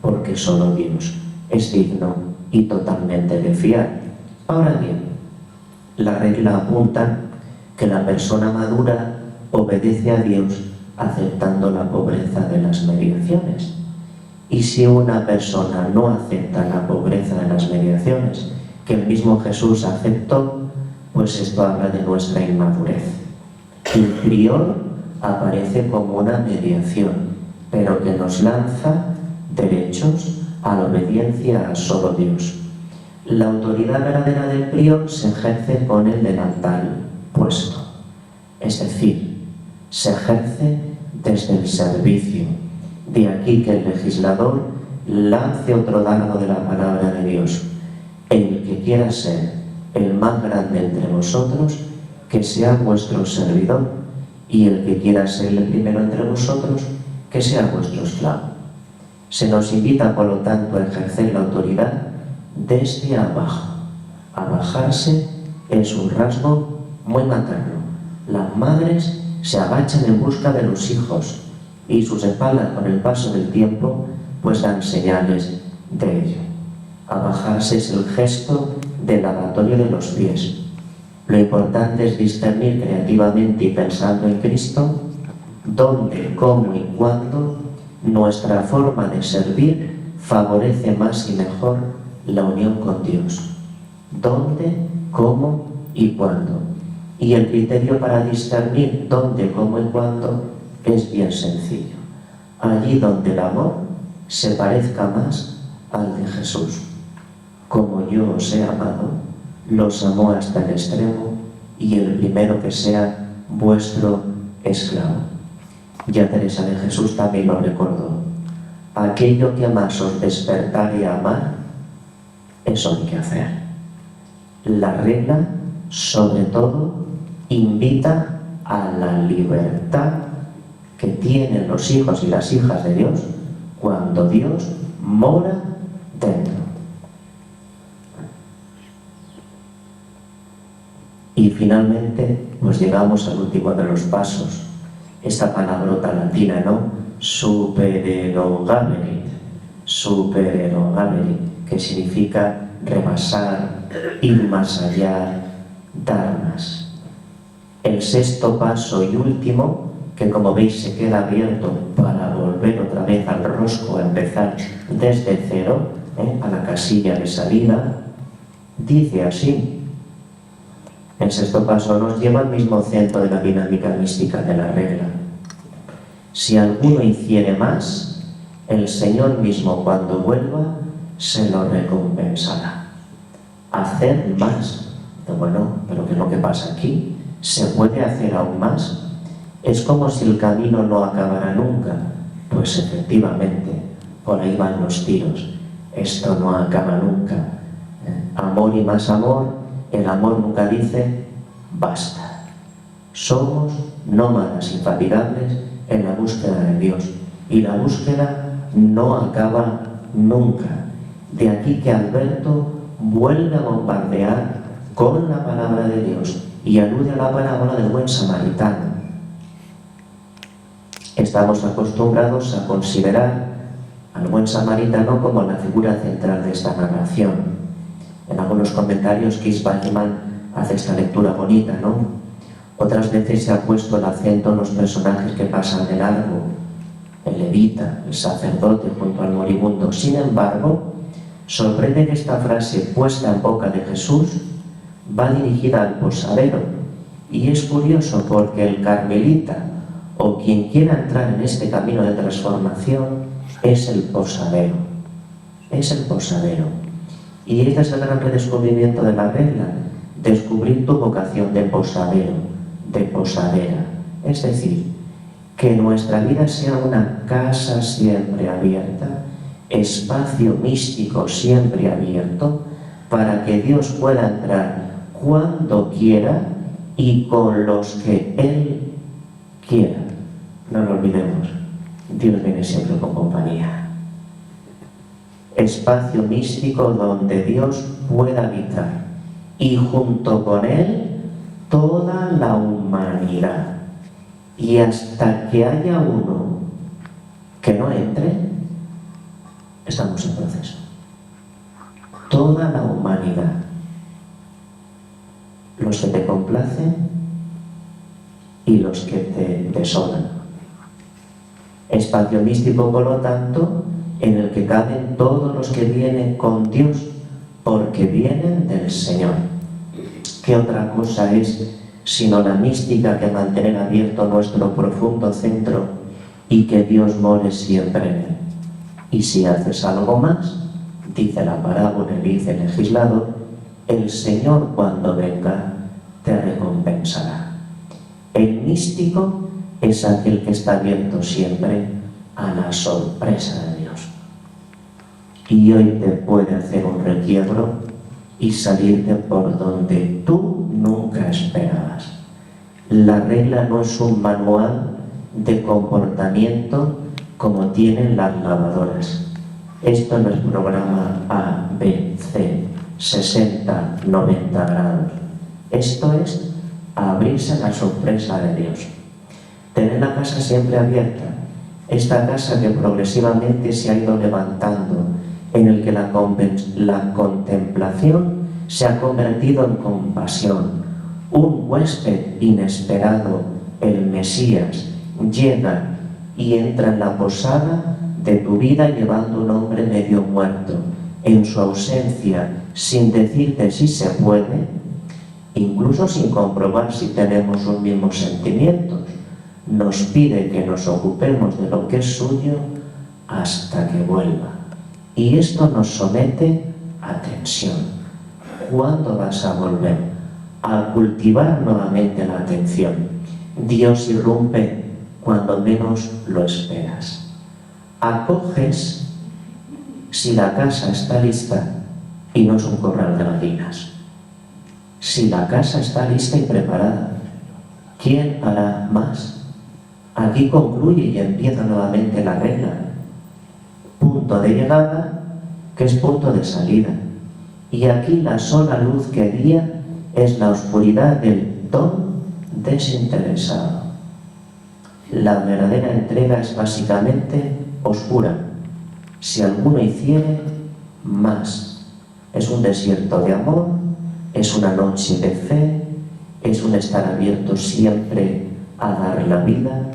porque solo Dios es digno y totalmente de fiar. Ahora bien, la regla apunta que la persona madura obedece a Dios aceptando la pobreza de las mediaciones. Y si una persona no acepta la pobreza de las mediaciones que el mismo Jesús aceptó, pues esto habla de nuestra inmadurez. El prior aparece como una mediación, pero que nos lanza derechos a la obediencia a solo Dios. La autoridad verdadera del prior se ejerce con el delantal puesto, es decir, se ejerce desde el servicio. De aquí que el legislador lance otro dardo de la palabra de Dios. El que quiera ser el más grande entre vosotros, que sea vuestro servidor, y el que quiera ser el primero entre vosotros, que sea vuestro esclavo. Se nos invita, por lo tanto, a ejercer la autoridad desde abajo. A bajarse es un rasgo muy materno. Las madres se agachan en busca de los hijos y sus espaldas, con el paso del tiempo, pues dan señales de ello. A bajarse es el gesto del lavatorio de los pies. Lo importante es discernir creativamente y pensando en Cristo dónde, cómo y cuándo nuestra forma de servir favorece más y mejor la unión con Dios. Dónde, cómo y cuándo. Y el criterio para discernir dónde, cómo y cuándo es bien sencillo. Allí donde el amor se parezca más al de Jesús. Como yo os he amado, los amó hasta el extremo, y el primero que sea vuestro esclavo. Ya Teresa de Jesús también lo recordó. Aquello que más os despertare a amar, eso hay que hacer. La regla, sobre todo, invita a la libertad que tienen los hijos y las hijas de Dios cuando Dios mora dentro. Y finalmente, pues llegamos al último de los pasos, esta palabrota latina, ¿no? Supererogaverit, que significa rebasar, ir más allá, dar más. El sexto paso y último, que como veis se queda abierto para volver otra vez al rosco, a empezar desde cero, a la casilla de salida, dice así. El sexto paso nos lleva al mismo centro de la dinámica mística de la regla. Si alguno hiciere más, el Señor mismo cuando vuelva se lo recompensará. Hacer más. Bueno, pero ¿qué es lo que pasa aquí? ¿Se puede hacer aún más? Es como si el camino no acabara nunca. Pues efectivamente, por ahí van los tiros. Esto no acaba nunca. Amor y más amor. El amor nunca dice basta. Somos nómadas infatigables en la búsqueda de Dios. Y la búsqueda no acaba nunca. De aquí que Alberto vuelve a bombardear con la palabra de Dios y alude a la parábola del buen samaritano. Estamos acostumbrados a considerar al buen samaritano como la figura central de esta narración. En algunos comentarios, Keith Bachman hace esta lectura bonita, ¿no? Otras veces se ha puesto el acento en los personajes que pasan de largo, el levita, el sacerdote junto al moribundo. Sin embargo, sorprende que esta frase puesta en boca de Jesús va dirigida al posadero. Y es curioso porque el carmelita, o quien quiera entrar en este camino de transformación, es el posadero. Es el posadero. Y este es el gran redescubrimiento de la regla, descubrir tu vocación de posadero, de posadera. Es decir, que nuestra vida sea una casa siempre abierta, espacio místico siempre abierto, para que Dios pueda entrar cuando quiera y con los que Él quiera. No lo olvidemos, Dios viene siempre con compañía. Espacio místico donde Dios pueda habitar y junto con Él toda la humanidad. Y hasta que haya uno que no entre, estamos en proceso. Toda la humanidad. Los que te complacen y los que te desolan. Espacio místico, por lo tanto, en el que caben todos los que vienen con Dios, porque vienen del Señor. ¿Qué otra cosa es sino la mística que mantener abierto nuestro profundo centro y que Dios more siempre en él? Y si haces algo más, dice la parábola, dice el legislador, el Señor cuando venga te recompensará. El místico es aquel que está abierto siempre a la sorpresa de Dios. Y hoy te puede hacer un requiebro y salirte por donde tú nunca esperabas. La regla no es un manual de comportamiento como tienen las lavadoras. Esto no es programa A, B, C, 60, 90 grados. Esto es abrirse a la sorpresa de Dios. Tener la casa siempre abierta. Esta casa que progresivamente se ha ido levantando, en el que la contemplación se ha convertido en compasión. Un huésped inesperado, el Mesías, llega y entra en la posada de tu vida llevando un hombre medio muerto. En su ausencia, sin decirte si se puede, incluso sin comprobar si tenemos los mismos sentimientos, nos pide que nos ocupemos de lo que es suyo hasta que vuelva. Y esto nos somete a tensión. ¿Cuándo vas a volver? A cultivar nuevamente la atención. Dios irrumpe cuando menos lo esperas. Acoges si la casa está lista y no es un corral de gallinas. Si la casa está lista y preparada, ¿quién hará más? Aquí concluye y empieza nuevamente la regla. Punto de llegada, que es punto de salida. Y aquí la sola luz que guía es la oscuridad del don desinteresado. La verdadera entrega es básicamente oscura. Si alguno hiciere, más. Es un desierto de amor, es una noche de fe, es un estar abierto siempre a dar la vida.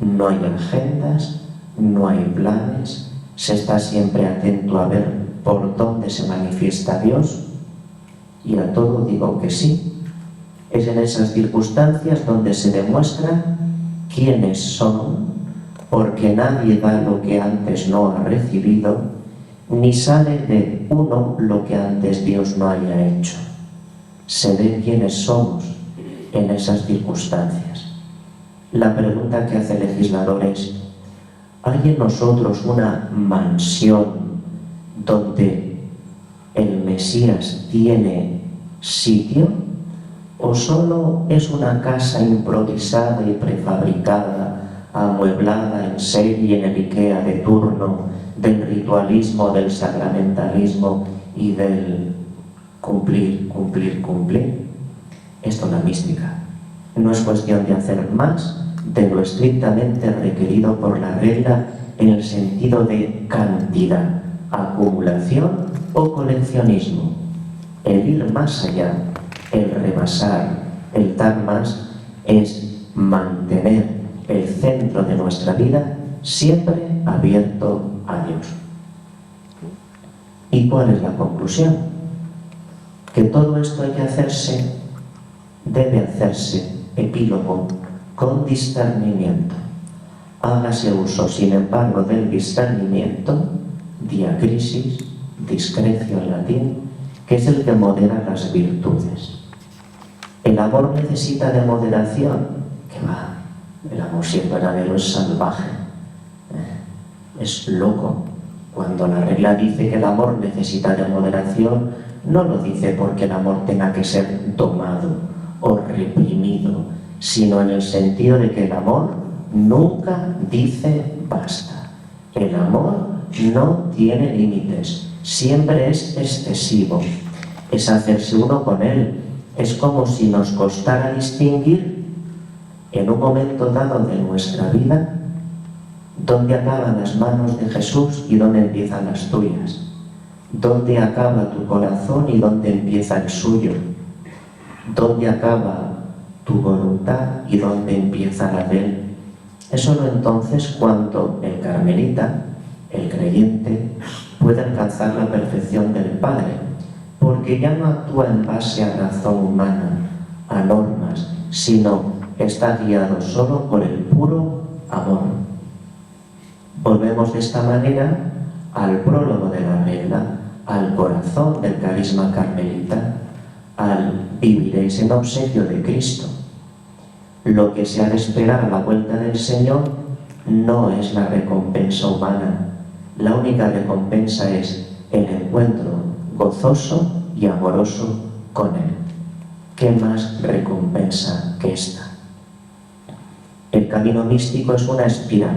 No hay agendas, no hay planes, se está siempre atento a ver por dónde se manifiesta Dios, y a todo digo que sí. Es en esas circunstancias donde se demuestra quiénes son, porque nadie da lo que antes no ha recibido, ni sale de uno lo que antes Dios no haya hecho. Se ve quiénes somos en esas circunstancias. La pregunta que hace el legislador es: ¿hay en nosotros una mansión donde el Mesías tiene sitio? ¿O solo es una casa improvisada y prefabricada, amueblada en serie en el IKEA de turno, del ritualismo, del sacramentalismo y del cumplir, cumplir, cumplir? Esto es la mística. No es cuestión de hacer más de lo estrictamente requerido por la regla en el sentido de cantidad, acumulación o coleccionismo. El ir más allá, el rebasar, el dar más, es mantener el centro de nuestra vida siempre abierto a Dios. ¿Y cuál es la conclusión? Que todo esto debe hacerse, epílogo, con discernimiento. Hágase uso, sin embargo, del discernimiento, diacrisis, discrecio en latín, que es el que modera las virtudes. El amor necesita de moderación. ¿Qué va? El amor siempre es salvaje, es loco. Cuando la regla dice que el amor necesita de moderación, no lo dice porque el amor tenga que ser domado o reprimido, sino en el sentido de que el amor nunca dice basta. El amor no tiene límites, siempre es excesivo, es hacerse uno con él. Es como si nos costara distinguir en un momento dado de nuestra vida dónde acaban las manos de Jesús y dónde empiezan las tuyas, dónde acaba tu corazón y dónde empieza el suyo, dónde acaba tu voluntad y dónde empieza la de él. Es solo entonces cuando el carmelita, el creyente, puede alcanzar la perfección del Padre, porque ya no actúa en base a razón humana, a normas, sino está guiado solo por el puro amor. Volvemos de esta manera al prólogo de la regla, al corazón del carisma carmelita, al viviréis en obsequio de Cristo. Lo que se ha de esperar a la vuelta del Señor no es la recompensa humana. La única recompensa es el encuentro gozoso y amoroso con Él. ¿Qué más recompensa que esta? El camino místico es una espiral.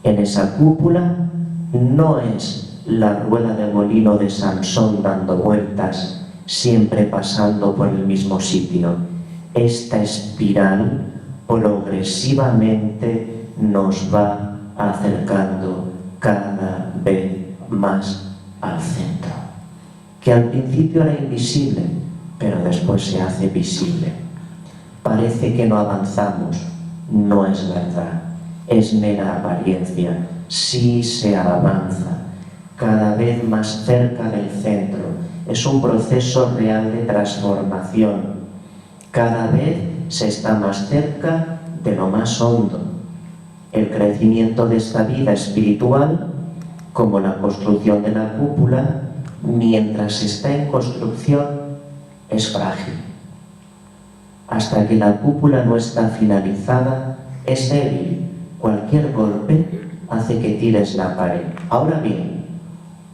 En esa cúpula no es la rueda de molino de Sansón dando vueltas, siempre pasando por el mismo sitio. Esta espiral progresivamente nos va acercando cada vez más al centro, que al principio era invisible, pero después se hace visible. Parece que no avanzamos, no es verdad, es mera apariencia. Sí se avanza, cada vez más cerca del centro. Es un proceso real de transformación. Cada vez se está más cerca de lo más hondo. El crecimiento de esta vida espiritual, como la construcción de la cúpula, mientras está en construcción, es frágil. Hasta que la cúpula no está finalizada, es débil. Cualquier golpe hace que tires la pared. Ahora bien,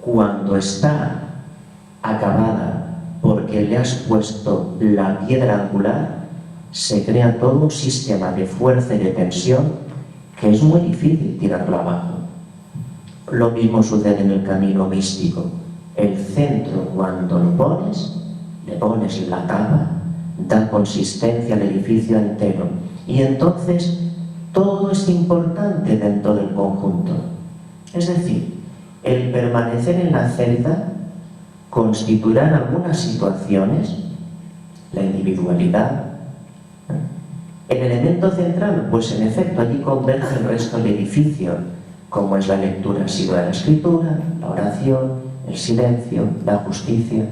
cuando está acabada porque le has puesto la piedra angular, se crea todo un sistema de fuerza y de tensión que es muy difícil tirarlo abajo. Lo mismo sucede en el camino místico. El centro, cuando lo pones, le pones la taba, da consistencia al edificio entero. Y entonces todo es importante dentro del conjunto. Es decir, el permanecer en la celda constituirá en algunas situaciones la individualidad. El elemento central, pues en efecto allí converge el resto del edificio, como es la lectura asidua de la escritura, la oración, el silencio, la justicia.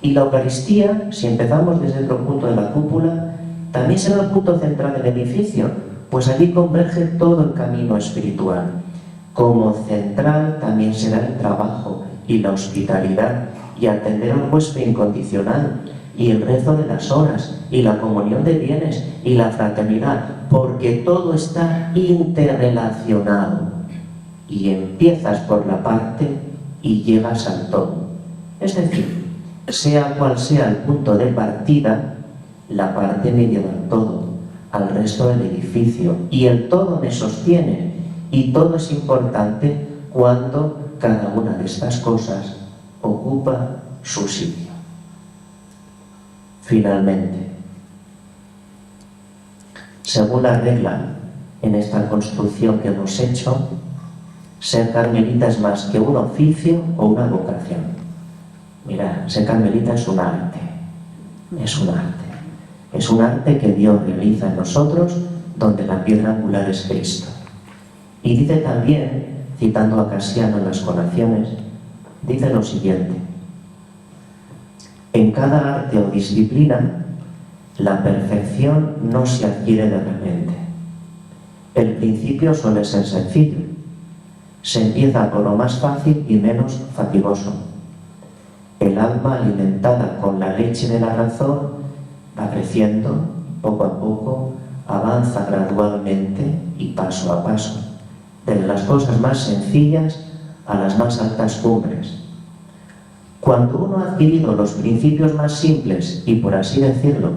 Y la Eucaristía, si empezamos desde otro punto de la cúpula, también será el punto central del edificio, pues allí converge todo el camino espiritual. Como central también será el trabajo y la hospitalidad y atender al huésped incondicional y el rezo de las horas y la comunión de bienes y la fraternidad, porque todo está interrelacionado y empiezas por la parte y llegas al todo. Es decir, sea cual sea el punto de partida, la parte me lleva al todo, al resto del edificio, y el todo me sostiene, y todo es importante cuando cada una de estas cosas ocupa su sitio. Finalmente, según la regla en esta construcción que hemos hecho, ser carmelita es más que un oficio o una vocación. Mira, ser carmelita es un arte, es un arte. Es un arte que Dios realiza en nosotros, donde la piedra angular es Cristo. Y dice también, citando a Casiano en las Colaciones, dice lo siguiente: en cada arte o disciplina, la perfección no se adquiere de repente. El principio suele ser sencillo. Se empieza por lo más fácil y menos fatigoso. El alma, alimentada con la leche de la razón, va creciendo poco a poco, avanza gradualmente y paso a paso, de las cosas más sencillas a las más altas cumbres. Cuando uno ha adquirido los principios más simples y, por así decirlo,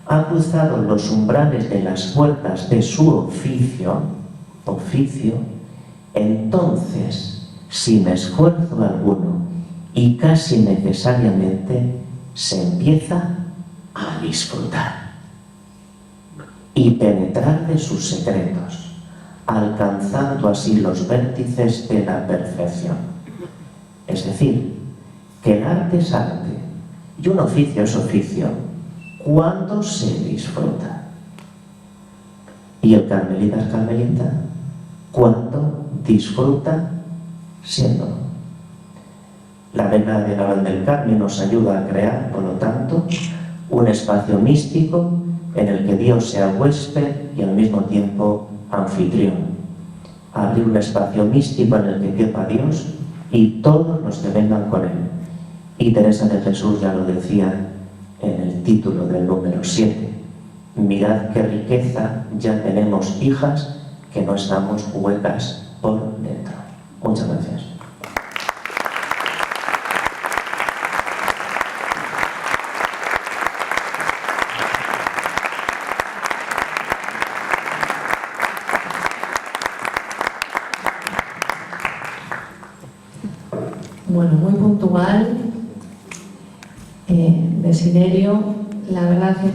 ha cruzado los umbrales de las puertas de su oficio, entonces, sin esfuerzo alguno y casi necesariamente, se empieza a disfrutar y penetrar de sus secretos, alcanzando así los vértices de la perfección. Es decir, que el arte es arte y un oficio es oficio cuando se disfruta. Y el carmelita es carmelita cuando disfruta siendo. La regla de la Orden del Carmen nos ayuda a crear, por lo tanto, un espacio místico en el que Dios sea huésped y al mismo tiempo anfitrión. Abrir un espacio místico en el que quepa Dios y todos los que vengan con Él. Y Teresa de Jesús ya lo decía en el título del número 7. Mirad qué riqueza, ya tenemos hijas que no estamos huecas por dentro. Muchas gracias. Bueno, muy puntual, Desiderio. La verdad es que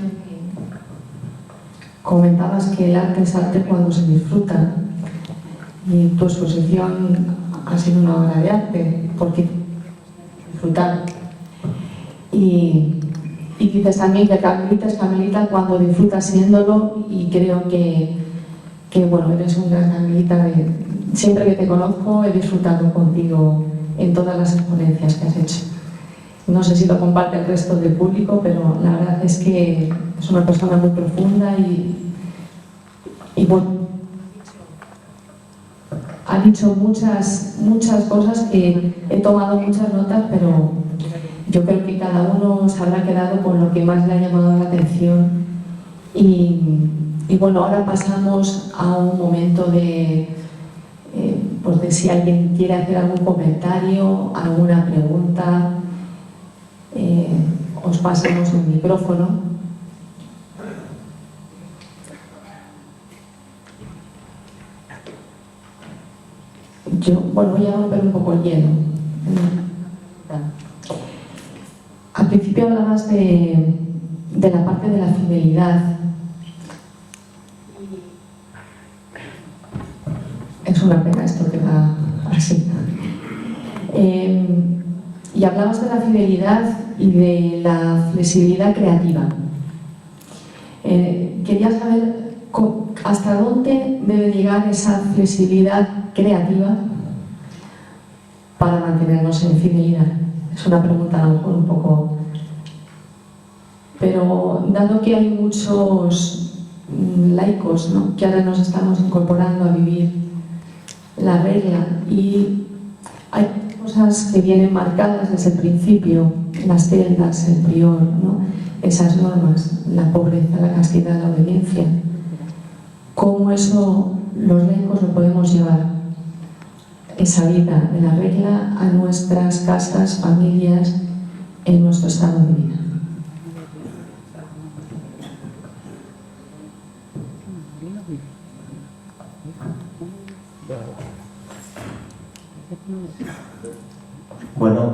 comentabas que el arte es arte cuando se disfruta, y tu exposición ha sido una obra de arte porque disfrutar. Y dices también que carmelita es carmelita cuando disfrutas siéndolo, y creo que bueno, eres un gran carmelita. Siempre que te conozco he disfrutado contigo en todas las exponencias que has hecho. No sé si lo comparte el resto del público, pero la verdad es que es una persona muy profunda y bueno, ha dicho muchas cosas que he tomado muchas notas, pero yo creo que cada uno se habrá quedado con lo que más le ha llamado la atención. Y bueno, ahora pasamos a un momento de si alguien quiere hacer algún comentario, alguna pregunta, os pasamos el micrófono. Voy a romper un poco el hielo. Al principio hablabas de la parte de la fidelidad. Es una pena esto que va así. Y hablabas de la fidelidad y de la flexibilidad creativa. Quería saber hasta dónde debe llegar esa flexibilidad creativa para mantenernos en fidelidad. Es una pregunta a lo mejor un poco... Pero dado que hay muchos laicos, ¿no?, que ahora nos estamos incorporando a vivir la regla, y hay cosas que vienen marcadas desde el principio, las celdas, el prior, ¿no?, esas normas, la pobreza, la castidad, la obediencia. ¿Cómo eso los laicos lo podemos llevar, esa vida de la regla, a nuestras casas, familias, en nuestro estado de vida? Bueno,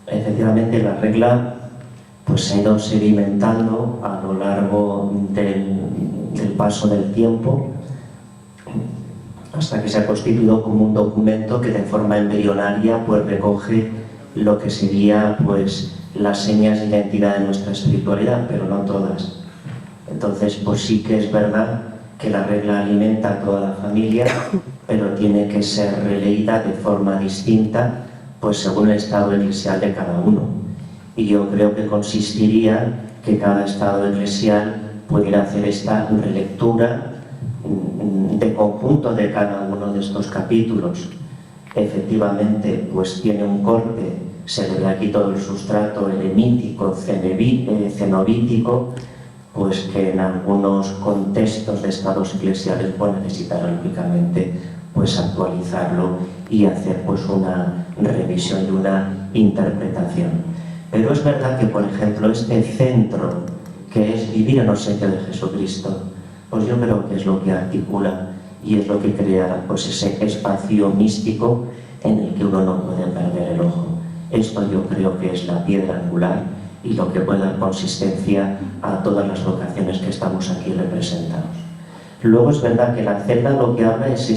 efectivamente la regla pues se ha ido sedimentando a lo largo del paso del tiempo, hasta que se ha constituido como un documento que de forma embrionaria pues recoge lo que sería pues las señas de identidad de nuestra espiritualidad, pero no todas. Entonces pues sí que es verdad que la regla alimenta a toda la familia, pero tiene que ser releída de forma distinta pues según el estado eclesial de cada uno. Y yo creo que consistiría que cada estado eclesial pudiera hacer esta relectura de conjunto de cada uno de estos capítulos. Efectivamente, pues tiene un corte, se le ve aquí todo el sustrato eremítico, cenobítico, pues que en algunos contextos de estados eclesiales pues necesitará lógicamente pues actualizarlo y hacer pues una revisión y una interpretación. Pero es verdad que, por ejemplo, este centro que es vivir en obsequio de Jesucristo, pues yo creo que es lo que articula y es lo que crea pues ese espacio místico en el que uno no puede perder el ojo. Esto yo creo que es la piedra angular y lo que puede dar consistencia a todas las vocaciones que estamos aquí representados. Luego es verdad que la celda lo que habla es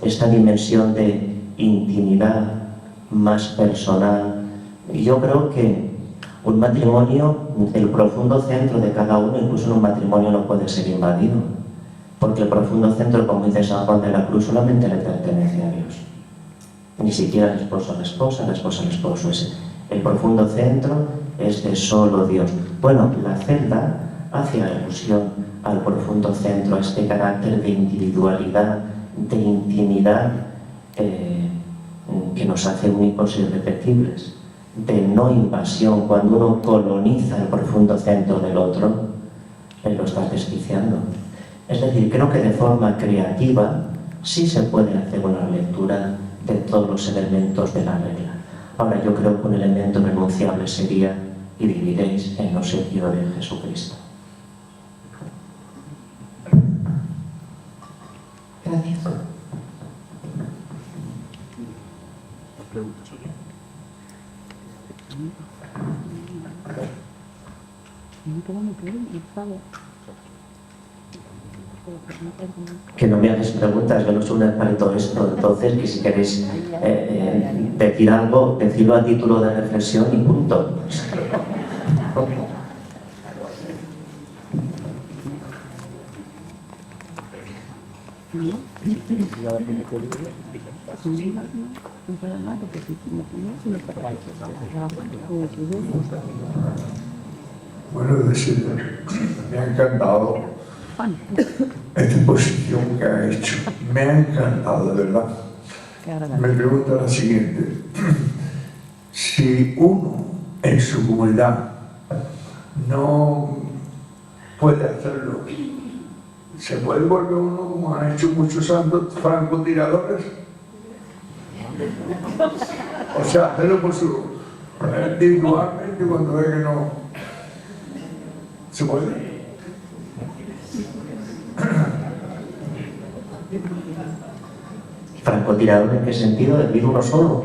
esta dimensión de intimidad más personal. Y yo creo que un matrimonio, el profundo centro de cada uno, incluso en un matrimonio, no puede ser invadido, porque el profundo centro, como dice San Juan de la Cruz, solamente le pertenece a Dios. Ni siquiera el esposo a la esposa al esposo. El profundo centro es de solo Dios. Bueno, la celda hace alusión al profundo centro, a este carácter de individualidad, de intimidad que nos hace únicos e irrepetibles, de no invasión. Cuando uno coloniza el profundo centro del otro, lo está desquiciando. Es decir, creo que de forma creativa sí se puede hacer una lectura de todos los elementos de la regla. Ahora, yo creo que un elemento renunciable sería: y viviréis en obsequio de Jesucristo. Gracias. Que no me hagas preguntas, yo no soy un experto en esto, entonces que si queréis decir algo, decirlo a título de reflexión y punto. Bueno, decir, me ha encantado esta exposición que ha hecho. Me ha encantado, de verdad. Me pregunto la siguiente: si uno en su comunidad no puede hacerlo, ¿se puede volver uno, como han hecho muchos santos, francotiradores? O sea, hacerlo individualmente cuando ve que no se puede. ¿Francotirador en qué sentido? ¿El virus uno solo?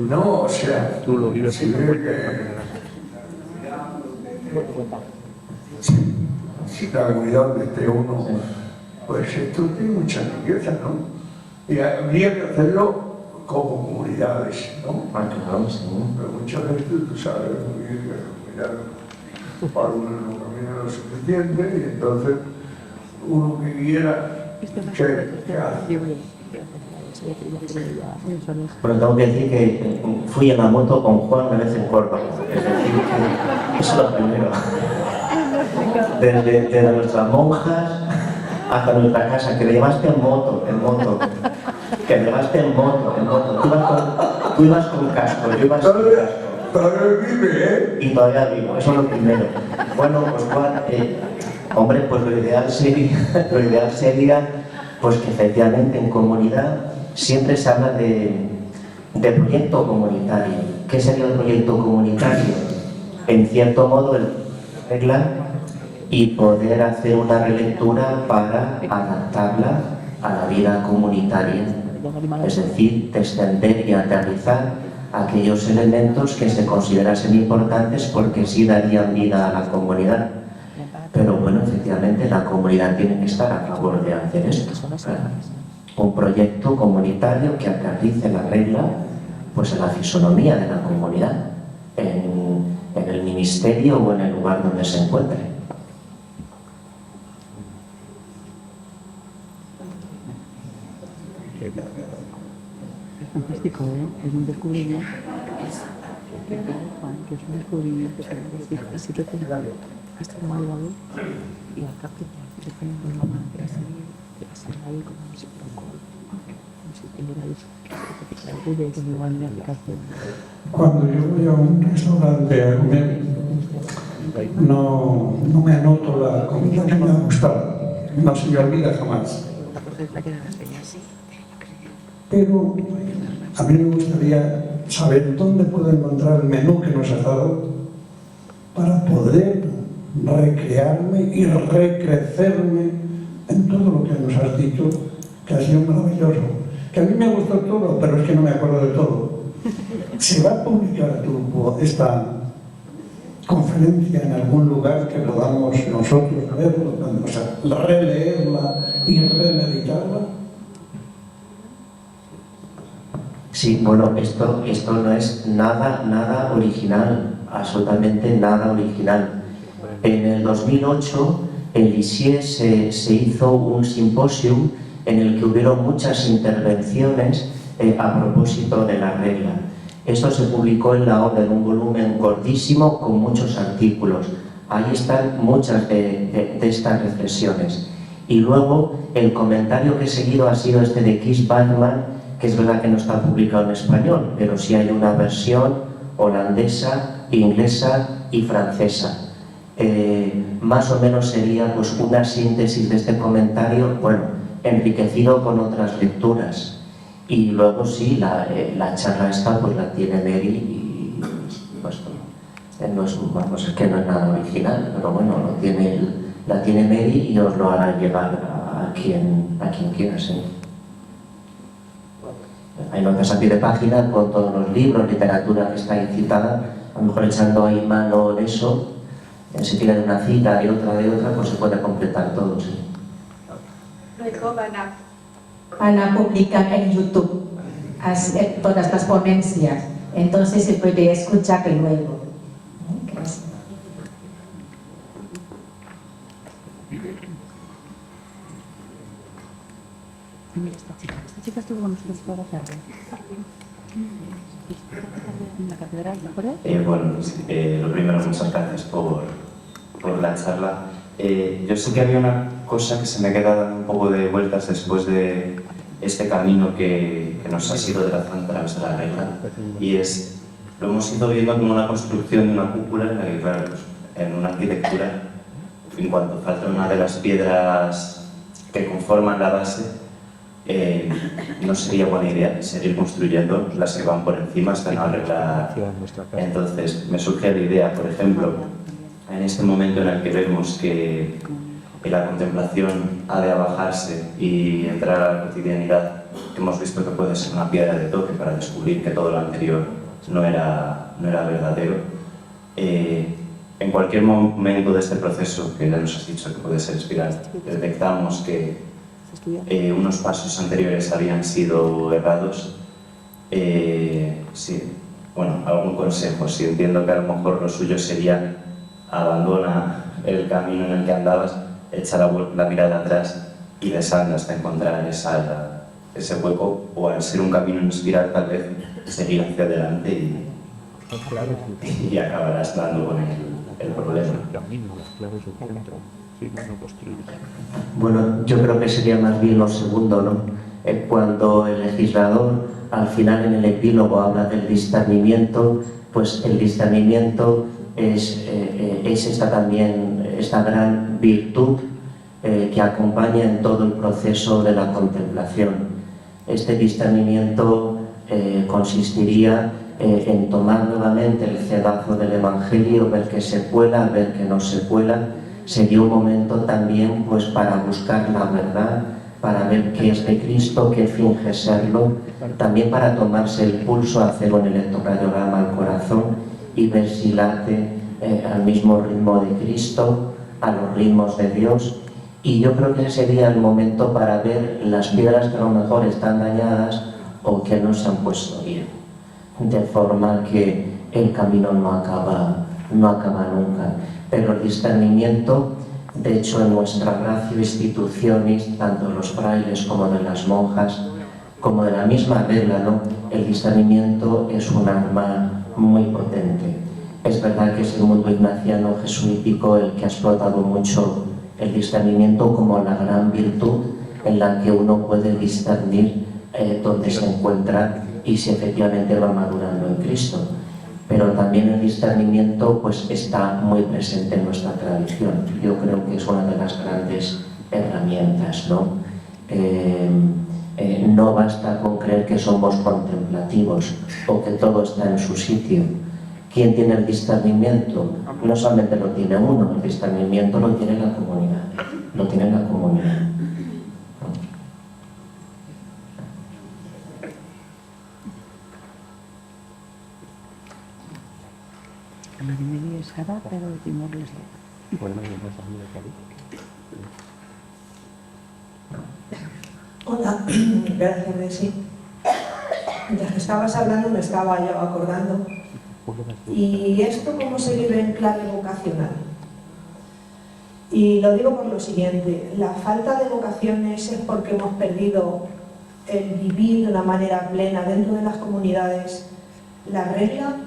No, o sea, Tú lo vives si en ve que si la comunidad donde esté uno, pues esto tiene mucha riqueza, ¿no? Y habría que hacerlo como comunidades, ¿no? Ah, claro, sí. Pero mucha gente, tú sabes muy bien que la comunidad para uno no camina lo suficiente y entonces uno que quiera, ¿qué hace? Bueno, tengo que decir que fui en la moto con Juan una vez en Córdoba. Es decir, que eso es lo primero. Desde nuestras monjas hasta nuestra casa, que le llevaste en moto. Que le llevaste en moto. Tú ibas con casco, yo iba sin casco. Todavía vive, ¿eh? Y todavía vivo, eso es lo primero. Bueno, pues Juan, hombre, pues lo ideal sería pues que efectivamente en comunidad siempre se habla de proyecto comunitario. ¿Qué sería el proyecto comunitario? En cierto modo, el regla y poder hacer una relectura para adaptarla a la vida comunitaria. Es decir, descender y aterrizar aquellos elementos que se considerasen importantes porque sí darían vida a la comunidad. Pero bueno, efectivamente la comunidad tiene que estar a favor de hacer esto. Un proyecto comunitario que aterrice la regla pues en la fisonomía de la comunidad, en el ministerio o en el lugar donde se encuentre. Es fantástico, ¿eh? Es un descubrimiento. Que es un descubrimiento que si te tengo esto como algo y acá que te ponen con mamá que así ahí como si fuera un col, como si tuviera eso de que igual de aplicación. Cuando yo voy a un restaurante a comer, no me anoto la comida que me ha gustado, no se me olvida jamás. Pero a mí me gustaría saber dónde puedo encontrar el menú que nos has dado para poder recrearme y recrecerme en todo lo que nos has dicho, que ha sido maravilloso. Que a mí me gustó todo, pero es que no me acuerdo de todo. ¿Se va a publicar esta conferencia en algún lugar que podamos nosotros verlo, o sea, releerla y remeditarla? Sí, bueno, esto no es nada original, absolutamente nada original. En el 2008, en Lisieux se hizo un simposium en el que hubieron muchas intervenciones a propósito de la regla. Esto se publicó en la ONU en un volumen gordísimo con muchos artículos. Ahí están muchas de estas reflexiones. Y luego el comentario que he seguido ha sido este de Kees Bachman, que es verdad que no está publicado en español, pero sí hay una versión holandesa, inglesa y francesa. Más o menos sería pues una síntesis de este comentario, bueno, enriquecido con otras lecturas. Y luego sí, la charla esta pues la tiene Mary y pues no es, vamos, es que no es nada original, pero bueno, la tiene Mary y os lo hará llegar a quien quiera, sí. Hay notas a pie de página con todos los libros, literatura que está incitada, a lo mejor echando ahí mano de eso, se tira de una cita y otra de otra, pues se puede completar todo, sí. Luego van a publicar en YouTube todas las ponencias, entonces se puede escuchar luego. Gracias. Mira, esta chica estuvo con nosotros toda la tarde. ¿En la catedral, te acuerdas? Bueno, lo primero, muchas gracias por la charla. Yo sé que había una cosa que se me queda dando un poco de vueltas después de este camino que nos ha sido trazando a través de la regla, y es, lo hemos ido viendo como una construcción de una cúpula en la que, claro, pues, en una no sería buena idea seguir construyendo las que van por encima hasta no arreglar. Entonces, me surge la idea, por ejemplo, en este momento en el que vemos que la contemplación ha de abajarse y entrar a la cotidianidad, hemos visto que puede ser una piedra de toque para descubrir que todo lo anterior no era verdadero. En cualquier momento de este proceso, que ya nos has dicho que puede ser espiral, detectamos que unos pasos anteriores habían sido errados. Sí, bueno, algún consejo. Sí, entiendo que a lo mejor lo suyo sería abandona el camino en el que andabas, echa la mirada atrás y desanda hasta encontrar ese hueco, o al ser un camino en espiral tal vez seguir hacia adelante y acabarás dando con el problema. Bueno, yo creo que sería más bien lo segundo, ¿no? Cuando el legislador al final en el epílogo habla del discernimiento, pues el discernimiento es esta gran virtud que acompaña en todo el proceso de la contemplación. Este discernimiento consistiría en tomar nuevamente el cedazo del Evangelio, ver que se cuela, ver que no se cuela. Sería un momento también pues para buscar la verdad, para ver qué es de Cristo, qué finge serlo, también para tomarse el pulso, hacer un electrocardiograma al corazón y ver si late al mismo ritmo de Cristo, a los ritmos de Dios. Y yo creo que sería el momento para ver las piedras que a lo mejor están dañadas o que no se han puesto bien, de forma que el camino no acaba nunca. Pero el discernimiento, de hecho en nuestra ratio institucionis, tanto de los frailes como de las monjas, como de la misma regla, ¿no? El discernimiento es un arma muy potente. Es verdad que es el mundo ignaciano jesuítico el que ha explotado mucho el discernimiento como la gran virtud en la que uno puede discernir dónde se encuentra y si efectivamente va madurando en Cristo. Pero también el discernimiento pues está muy presente en nuestra tradición. Yo creo que es una de las grandes herramientas, ¿no? No basta con creer que somos contemplativos o que todo está en su sitio. ¿Quién tiene el discernimiento? No solamente lo tiene uno, el discernimiento lo tiene la comunidad. Lo tiene la comunidad. Hola, gracias, Resi. Mientras que estabas hablando me estaba yo acordando. ¿Y esto cómo se vive en clave vocacional? Y lo digo por lo siguiente, la falta de vocaciones es porque hemos perdido el vivir de una manera plena dentro de las comunidades. La regla,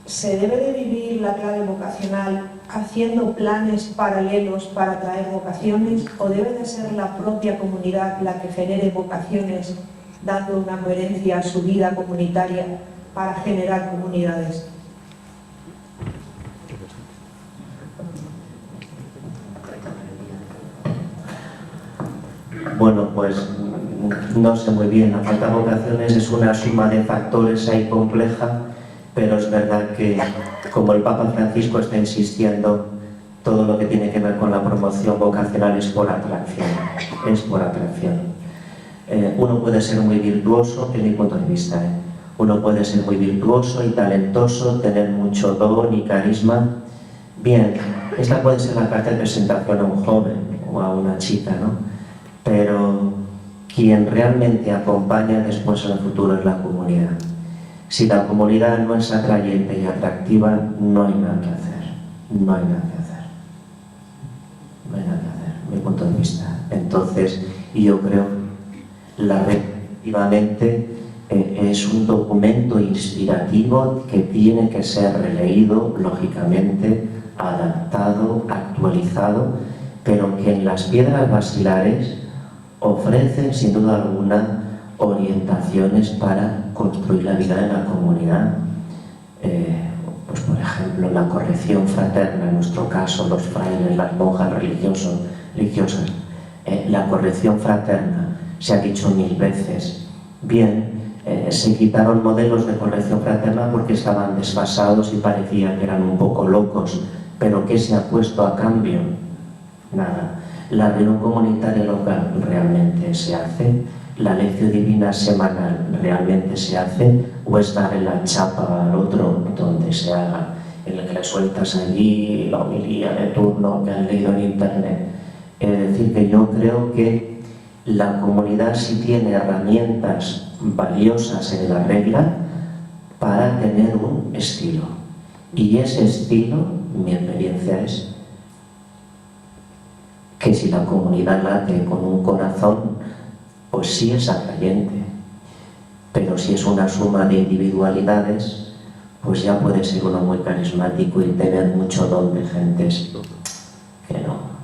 ¿se debe de vivir la clave vocacional haciendo planes paralelos para atraer vocaciones, o debe de ser la propia comunidad la que genere vocaciones, dando una coherencia a su vida comunitaria para generar comunidades? Bueno, pues no sé muy bien. La falta de vocaciones es una suma de factores ahí compleja, pero es verdad que, como el Papa Francisco está insistiendo, todo lo que tiene que ver con la promoción vocacional es por atracción. Es por atracción. Uno puede ser muy virtuoso, en mi punto de vista, uno puede ser muy virtuoso y talentoso, tener mucho don y carisma. Bien, esta puede ser la carta de presentación a un joven o a una chica, ¿no? Pero quien realmente acompaña después en el futuro es la comunidad. Si la comunidad no es atrayente y atractiva, no hay nada que hacer. No hay nada que hacer. No hay nada que hacer, mi punto de vista. Entonces, yo creo que la red, efectivamente, es un documento inspirativo que tiene que ser releído, lógicamente, adaptado, actualizado, pero que en las piedras basilares ofrecen, sin duda alguna, orientaciones para construir la vida de la comunidad. Pues por ejemplo, la corrección fraterna, en nuestro caso, los frailes, las monjas religiosas, la corrección fraterna, se ha dicho 1000 veces. Bien, se quitaron modelos de corrección fraterna porque estaban desfasados y parecía que eran un poco locos, pero ¿qué se ha puesto a cambio? Nada. La reunión comunitaria local realmente se hace, la lección divina semanal realmente se hace, o es darle la chapa al otro donde se haga, en el que le sueltas allí la homilía de turno que han leído en internet. Es decir, que yo creo que la comunidad sí tiene herramientas valiosas en la regla para tener un estilo. Y ese estilo, mi experiencia es que si la comunidad late con un corazón, pues sí es atrayente. Pero si es una suma de individualidades, pues ya puede ser uno muy carismático y tener mucho don de gentes que no.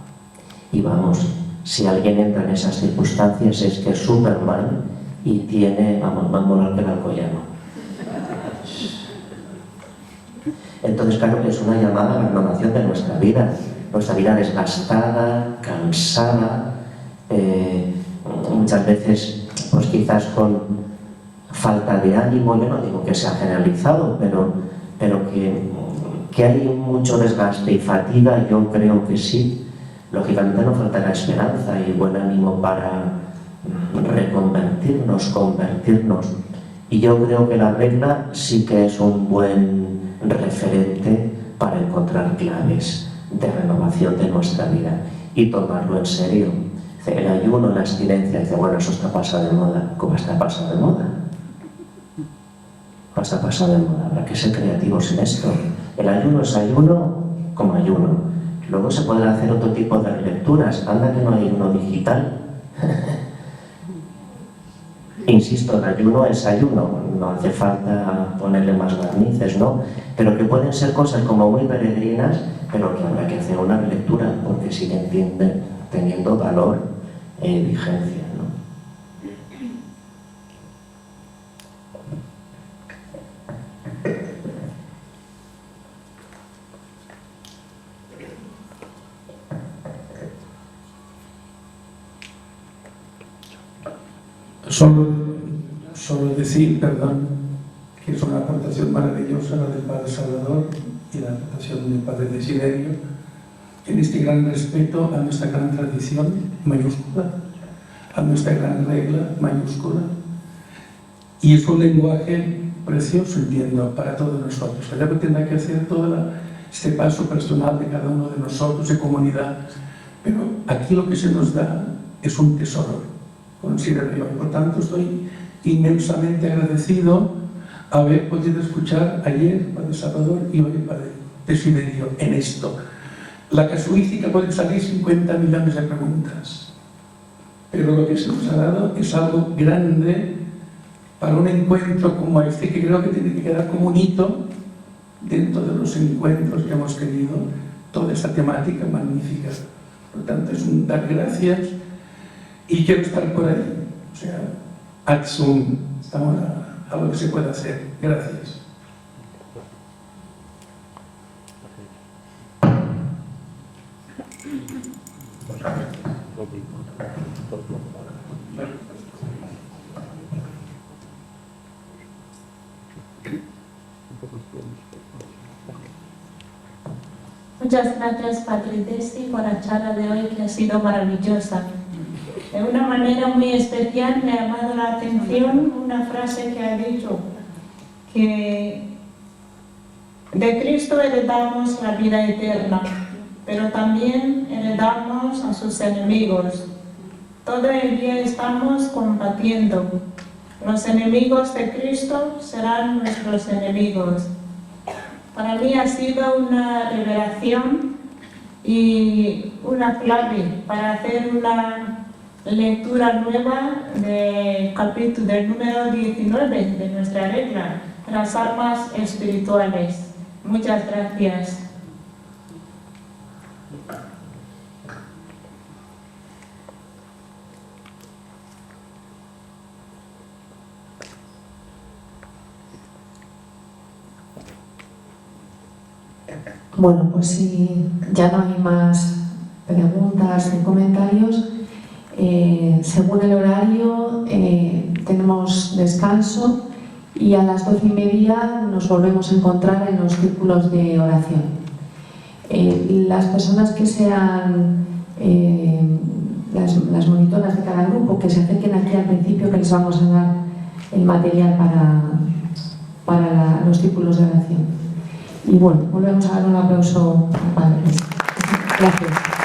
Y vamos, si alguien entra en esas circunstancias es que es Superman y tiene, vamos, más moral que el Alcoyano. Entonces, claro, es una llamada a la renovación de nuestra vida desgastada, cansada, muchas veces, pues quizás con falta de ánimo. Yo no digo que sea generalizado, pero que hay mucho desgaste y fatiga, yo creo que sí. Lógicamente no faltará esperanza y buen ánimo para reconvertirnos, convertirnos. Y yo creo que la regla sí que es un buen referente para encontrar claves de renovación de nuestra vida y tomarlo en serio. El ayuno, la abstinencia, dice, bueno, eso está pasado de moda. ¿Cómo está pasado de moda? ¿Cómo está pasado de moda? Habrá que ser creativos en esto. El ayuno es ayuno como ayuno. Luego se pueden hacer otro tipo de lecturas. Anda que no hay ayuno digital. Insisto, el ayuno es ayuno, no hace falta ponerle más barnices, ¿no? Pero que pueden ser cosas como muy peregrinas, pero que habrá que hacer una lectura porque siguen teniendo valor e vigencia, ¿no? Solo decir, perdón, que es una aportación maravillosa la del Padre Salvador y la aportación del Padre Desiderio en este gran respeto a nuestra gran tradición mayúscula, a nuestra gran regla mayúscula. Y es un lenguaje precioso, entiendo, para todos nosotros. Claro que tendrá que hacer todo este paso personal de cada uno de nosotros, de comunidad, pero aquí lo que se nos da es un tesoro, considero yo. Por tanto, estoy inmensamente agradecido haber podido escuchar ayer Padre Salvador y hoy Padre Desiderio en esto. La casuística puede salir 50 millones de preguntas, pero lo que se nos ha dado es algo grande para un encuentro como este, que creo que tiene que quedar como un hito dentro de los encuentros que hemos tenido, toda esta temática magnífica. Por tanto, es un dar gracias y quiero estar por ahí. O sea, ad sum, estamos a lo que se puede hacer. Gracias. Muchas gracias, Padre Desi, por la charla de hoy, que ha sido maravillosa. De una manera muy especial me ha llamado la atención una frase que ha dicho, que de Cristo heredamos la vida eterna, pero también heredamos a sus enemigos. Todo el día estamos combatiendo. Los enemigos de Cristo serán nuestros enemigos. Para mí ha sido una revelación y una clave para hacer una lectura nueva del capítulo del número 19 de nuestra regla, las armas espirituales. Muchas gracias. Bueno, pues si ya no hay más preguntas ni comentarios, Según el horario tenemos descanso y a las 12:30 nos volvemos a encontrar en los círculos de oración. Las personas que sean las monitoras de cada grupo, que se acerquen aquí al principio, que les vamos a dar el material para los círculos de oración. Y bueno, volvemos a dar un aplauso a Padre. Gracias.